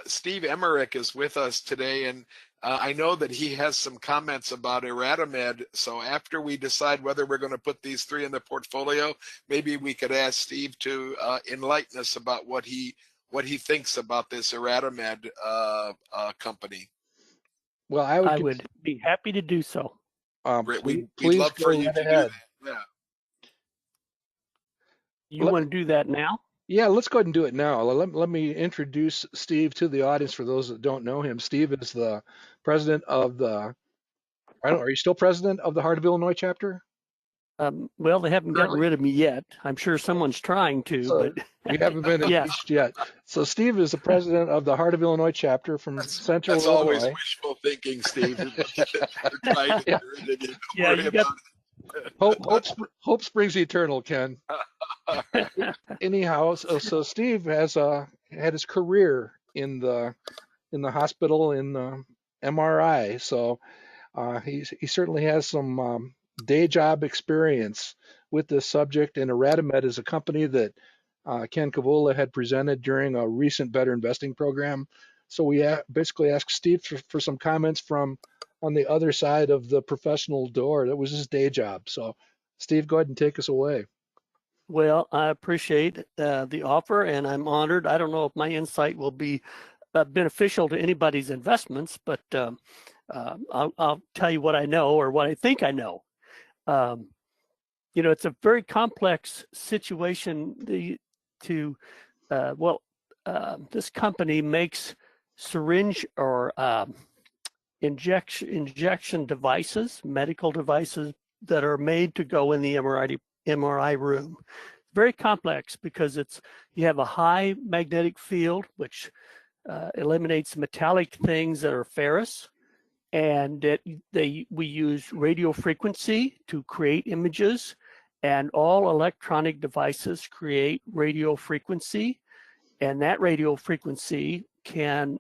Steve Emmerich is with us today, and I know that he has some comments about Iradamed. So after we decide whether we're going to put these three in the portfolio, maybe we could ask Steve to enlighten us about what he thinks about this Iradamed company. Well, I would be happy to do so. We'd please love go for you right to do ahead. that. Yeah. You want to do that now? Yeah, let's go ahead and do it now. Let me introduce Steve to the audience for those that don't know him. Steve is the president of are you still president of the Heart of Illinois chapter? Well, they haven't gotten rid of me yet. I'm sure someone's trying to, So but you haven't been impeached yet. So Steve is the president of the Heart of Illinois chapter from Central That's Illinois. always wishful thinking, Steve. We're trying to get rid of you. Don't yeah, worry you got. about it. Hope springs eternal, Ken. Anyhow, so Steve has had his career in the hospital in the MRI. So he certainly has some day job experience with this subject. And Iradamed is a company that Ken Cavula had presented during a recent Better Investing program. So we basically asked Steve for some comments from on the other side of the professional door. That was his day job. So Steve, go ahead and take us away. Well, I appreciate the offer, and I'm honored. I don't know if my insight will be beneficial to anybody's investments, but I'll tell you what I know or what I think I know. You know, it's a very complex situation. This company makes syringe or injection devices, medical devices that are made to go in the MRI room. Very complex because you have a high magnetic field, which eliminates metallic things that are ferrous, and we use radio frequency to create images, and all electronic devices create radio frequency, and that radio frequency can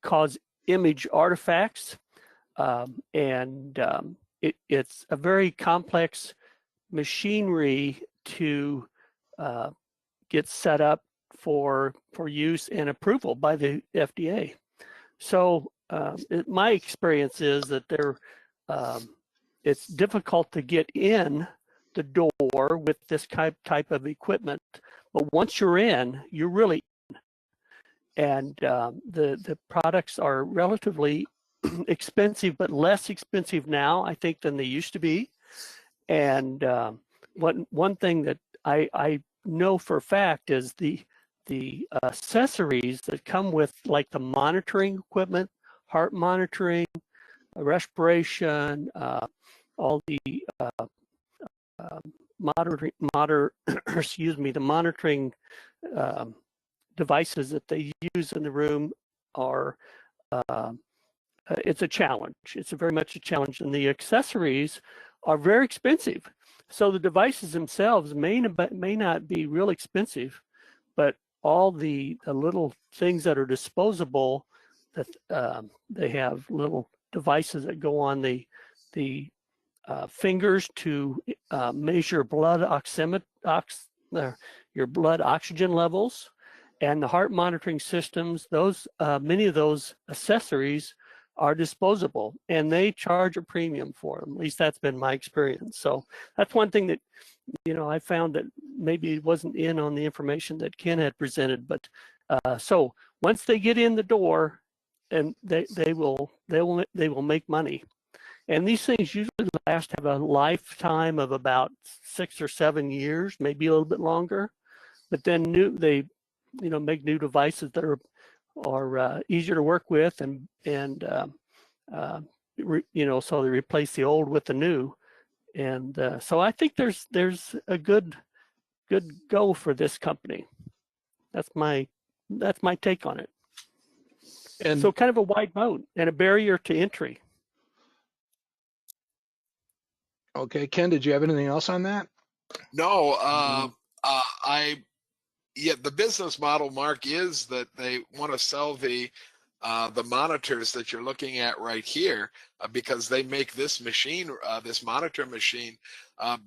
cause image artifacts, it's a very complex machinery to get set up for use and approval by the FDA. So my experience is that it's difficult to get in the door with this type of equipment, but once you're in, you're really in. And the products are relatively expensive, but less expensive now, I think, than they used to be. And one thing that I know for a fact is the accessories that come with, like the monitoring equipment, heart monitoring, respiration, all the the monitoring devices that they use in the room are it's a challenge. It's very much a challenge, and the accessories are very expensive. So the devices themselves may not be real expensive, but all the little things that are disposable, that they have little devices that go on the fingers to measure your blood oxygen levels, and the heart monitoring systems. Those many of those accessories are disposable, and they charge a premium for them. At least that's been my experience. So that's one thing that, you know, I found that maybe it wasn't in on the information that Ken had presented. But so once they get in the door, and they will make money. And these things usually have a lifetime of about 6 or 7 years, maybe a little bit longer. But then they make new devices that are easier to work with, and so they replace the old with the new. And so I think there's a good go for this company. That's my take on it. And so kind of a wide moat and a barrier to entry. Okay, Ken, did you have anything else on that? No, the business model, Mark, is that they want to sell the monitors that you're looking at right here, because they make this machine, this monitor machine.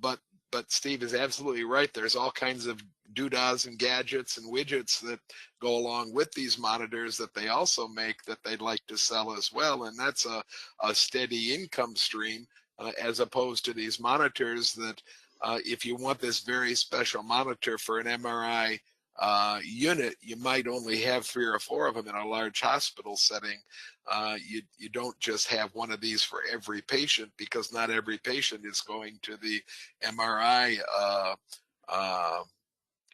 But Steve is absolutely right. There's all kinds of doodahs and gadgets and widgets that go along with these monitors that they also make that they'd like to sell as well. And that's a steady income stream, as opposed to these monitors that if you want this very special monitor for an MRI unit, you might only have 3 or 4 of them in a large hospital setting. You don't just have one of these for every patient, because not every patient is going to the MRI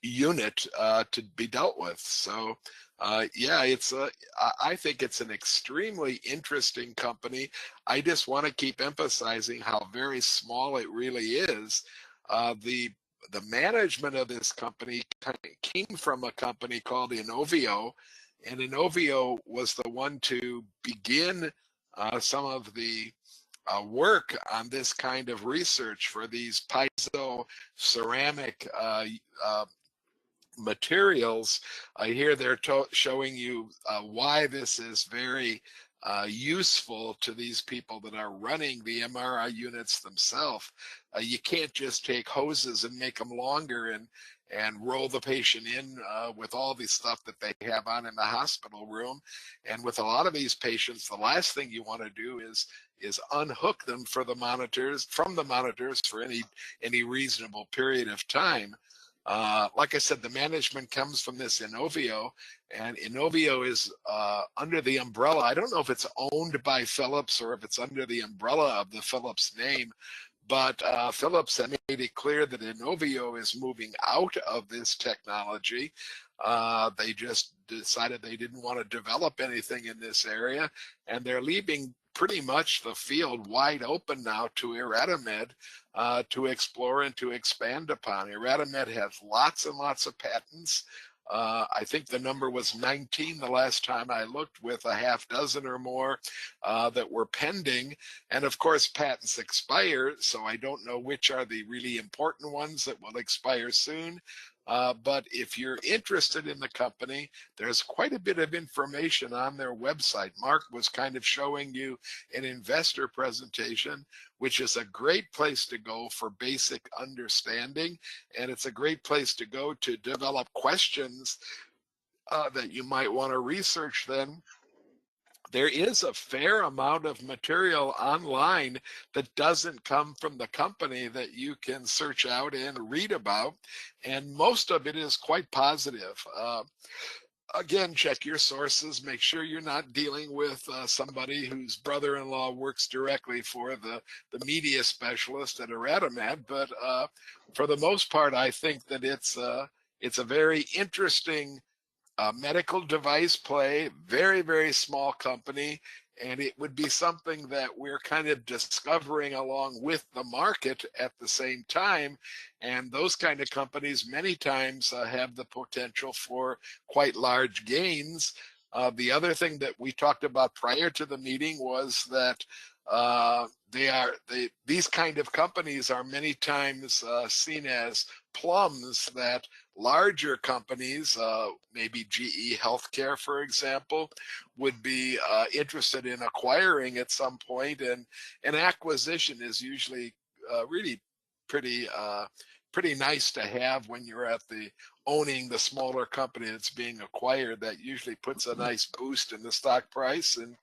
unit to be dealt with. So I think it's an extremely interesting company. I just want to keep emphasizing how very small it really is. The management of this company came from a company called Inovio, and Inovio was the one to begin some of the work on this kind of research for these piezo ceramic materials. Here they're showing you why this is very useful to these people that are running the MRI units themselves. You can't just take hoses and make them longer and roll the patient in with all the stuff that they have on in the hospital room. And with a lot of these patients, the last thing you want to do is unhook them from the monitors for any reasonable period of time. Like I said, the management comes from this Inovio, and Inovio is under the umbrella. I don't know if it's owned by Philips or if it's under the umbrella of the Philips name, but Philips had made it clear that Inovio is moving out of this technology. They just decided they didn't want to develop anything in this area, and they're leaving pretty much the field wide open now to IRadimed to explore and to expand upon. IRadimed has lots and lots of patents. I think the number was 19 the last time I looked, with a half dozen or more that were pending. And of course, patents expire, so I don't know which are the really important ones that will expire soon. But if you're interested in the company, there's quite a bit of information on their website. Mark was kind of showing you an investor presentation, which is a great place to go for basic understanding. And it's a great place to go to develop questions that you might want to research then. There is a fair amount of material online that doesn't come from the company that you can search out and read about, and most of it is quite positive. Again, check your sources. Make sure you're not dealing with somebody whose brother-in-law works directly for the media specialist at IRadimed. But for the most part, I think that it's a very interesting medical device play, very, very small company, and it would be something that we're kind of discovering along with the market at the same time. And those kind of companies many times have the potential for quite large gains. The other thing that we talked about prior to the meeting was that these kind of companies are many times seen as plums that larger companies, maybe GE Healthcare, for example, would be interested in acquiring at some point. And an acquisition is usually really pretty nice to have when you're at the owning the smaller company that's being acquired. That usually puts a nice boost in the stock price, and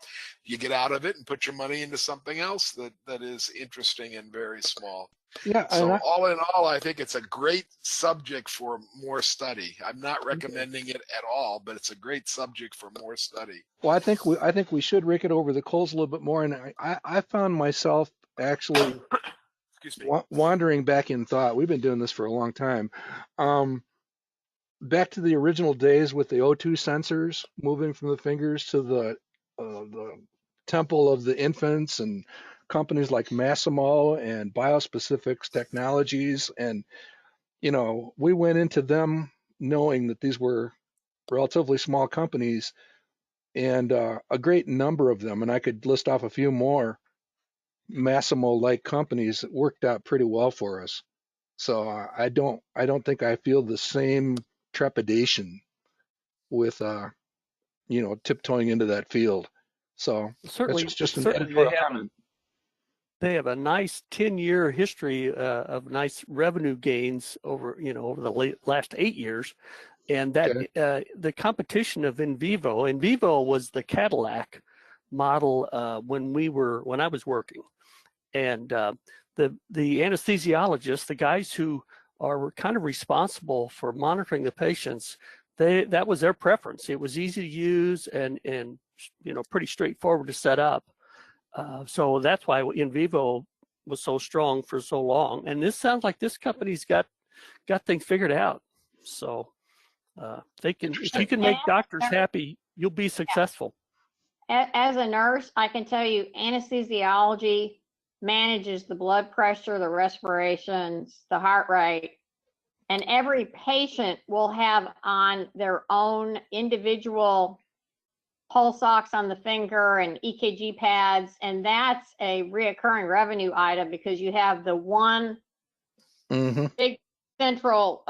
you get out of it and put your money into something else that is interesting and very small. Yeah, So all in all, I think it's a great subject for more study. I'm not recommending it at all, but it's a great subject for more study. well, I think we should rake it over the coals a little bit more. And I found myself actually Excuse me. wandering back in thought. We've been doing this for a long time. Back to the original days with the O2 sensors, moving from the fingers to the temple of the infants, and companies like Masimo and Biospecifics Technologies. And, we went into them knowing that these were relatively small companies, and a great number of them, and I could list off a few more Massimo-like companies that worked out pretty well for us. So I don't think I feel the same trepidation with tiptoeing into that field. So Certainly, that's just an certainly editorial comment. they have a nice 10-year history of nice revenue gains over the last 8 years. And that Okay. the competition of in vivo was the Cadillac model when I was working. And the anesthesiologists, the guys who are kind of responsible for monitoring the patients, that was their preference. It was easy to use and pretty straightforward to set up. So that's why in vivo was so strong for so long. And this sounds like this company's got things figured out. So if you can make doctors happy, you'll be successful. As a nurse, I can tell you anesthesiology manages the blood pressure, the respirations, the heart rate, and every patient will have on their own individual pulse ox on the finger and EKG pads, and that's a reoccurring revenue item because you have the one big central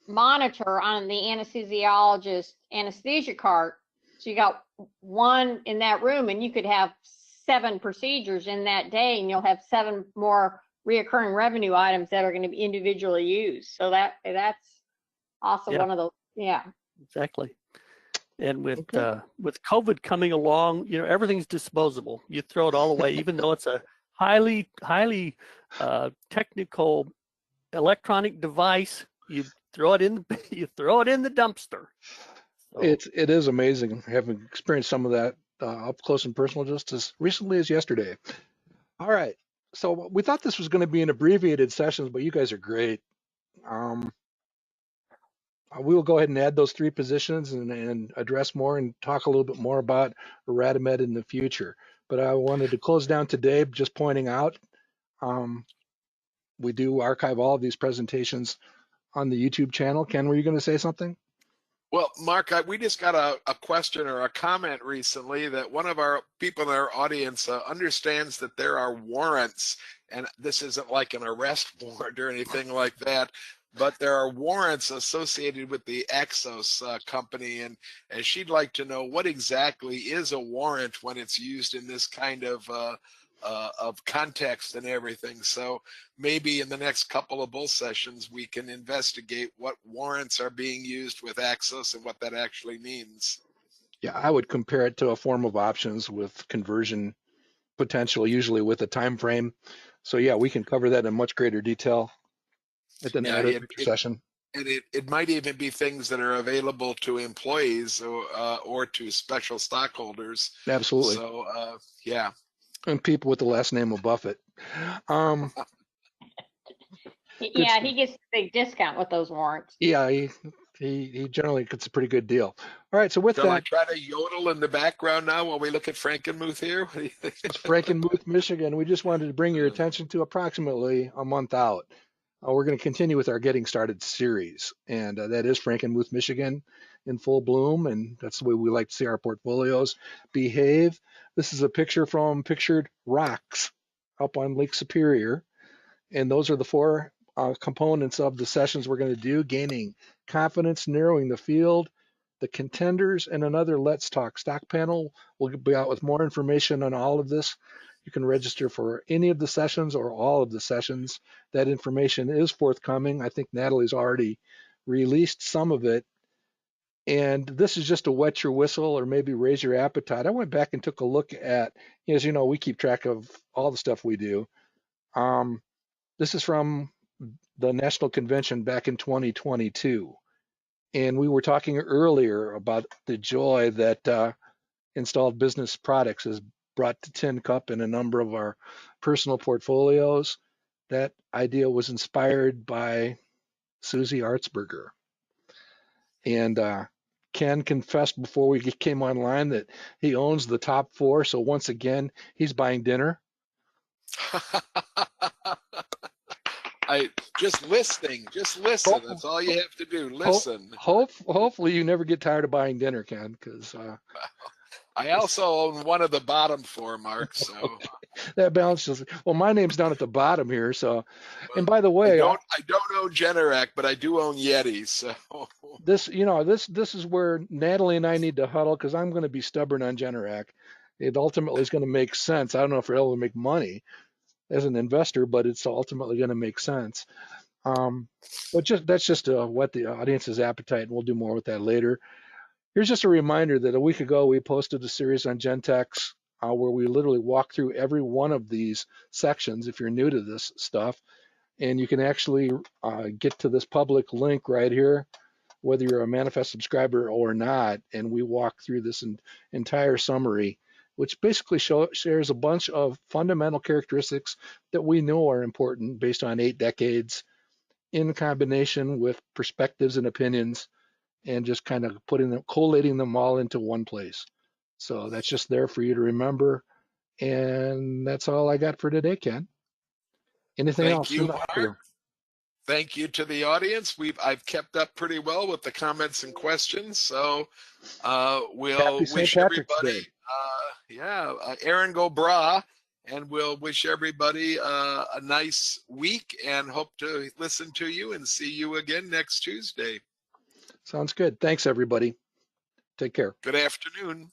monitor on the anesthesiologist anesthesia cart, So you got one in that room, and you could have 7 procedures in that day, and you'll have 7 more reoccurring revenue items that are going to be individually used. So that's also Yeah. one of those. Yeah. Exactly. And with Okay. with COVID coming along, you know, everything's disposable. You throw it all away, even though it's a highly technical electronic device. You throw it in you throw it in the dumpster. So It is amazing having experienced some of that up close and personal just as recently as yesterday. All right. So we thought this was going to be an abbreviated session, but you guys are great. Um, we will go ahead and add those 3 positions and address more and talk a little bit more about Radimed in the future. But I wanted to close down today just pointing out um, we do archive all of these presentations on the YouTube channel. Ken, were you going to say something? Well, Mark, we just got a question or a comment recently that one of our people in our audience understands that there are warrants, and this isn't like an arrest warrant or anything like that, but there are warrants associated with the Axos company, and she'd like to know what exactly is a warrant when it's used in this kind of context and everything. So maybe in the next couple of bull sessions, we can investigate what warrants are being used with Axos and what that actually means. Yeah, I would compare it to a form of options with conversion potential, usually with a time frame. So yeah, we can cover that in much greater detail at Yeah, a future session. it might even be things that are available to employees or to special stockholders. Absolutely. So yeah. And people with the last name of Buffett. Um, good Yeah, stuff. he gets a big discount with those warrants. Yeah, he generally gets a pretty good deal. All right, so with Shall I that, try to yodel in the background now while we look at Frankenmuth here? What do you think? it's Frankenmuth, Michigan. We just wanted to bring your attention to approximately a month out. We're going to continue with our Getting Started series, and that is Frankenmuth, Michigan in full bloom, and that's the way we like to see our portfolios behave. This is a picture from Pictured Rocks up on Lake Superior, and those are the 4 components of the sessions we're going to do: gaining confidence, narrowing the field, the contenders, and another Let's Talk stock panel. We'll be out with more information on all of this. You can register for any of the sessions or all of the sessions. That information is forthcoming. I think Natalie's already released some of it. And this is just to wet your whistle or maybe raise your appetite. I went back and took a look at, as you know, we keep track of all the stuff we do. This is from the National Convention back in 2022. And we were talking earlier about the joy that installed business products has brought to Tin Cup in a number of our personal portfolios. That idea was inspired by Susie Artsberger. And Ken confessed before we came online that he owns the top 4. So once again, he's buying dinner. I just listening, just listen. That's all you have to do. Listen. Hopefully you never get tired of buying dinner, Ken, because I also own one of the bottom 4, Mark. So that balances. Well, my name's down at the bottom here. So, and well, by the I way, don't own Generac, but I do own Yeti. So this is where Natalie and I need to huddle because I'm going to be stubborn on Generac. It ultimately is going to make sense. I don't know if we're able to make money as an investor, but it's ultimately going to make sense. But that's just whet the audience's appetite, and we'll do more with that later. Here's just a reminder that a week ago we posted a series on Gentex where we literally walk through every one of these sections if you're new to this stuff. And you can actually get to this public link right here, whether you're a Manifest subscriber or not. And we walk through this entire summary, which basically shares a bunch of fundamental characteristics that we know are important based on 8 decades in combination with perspectives and opinions, and just kind of collating them all into one place. So that's just there for you to remember. And that's all I got for today, Ken. Anything thank else in you, the Mark. hopper? Thank you to the audience. I've kept up pretty well with the comments and questions. So we'll Happy St. wish Patrick's everybody, Day. Aaron go bra, and we'll wish everybody a nice week and hope to listen to you and see you again next Tuesday. Sounds good. Thanks, everybody. Take care. Good afternoon.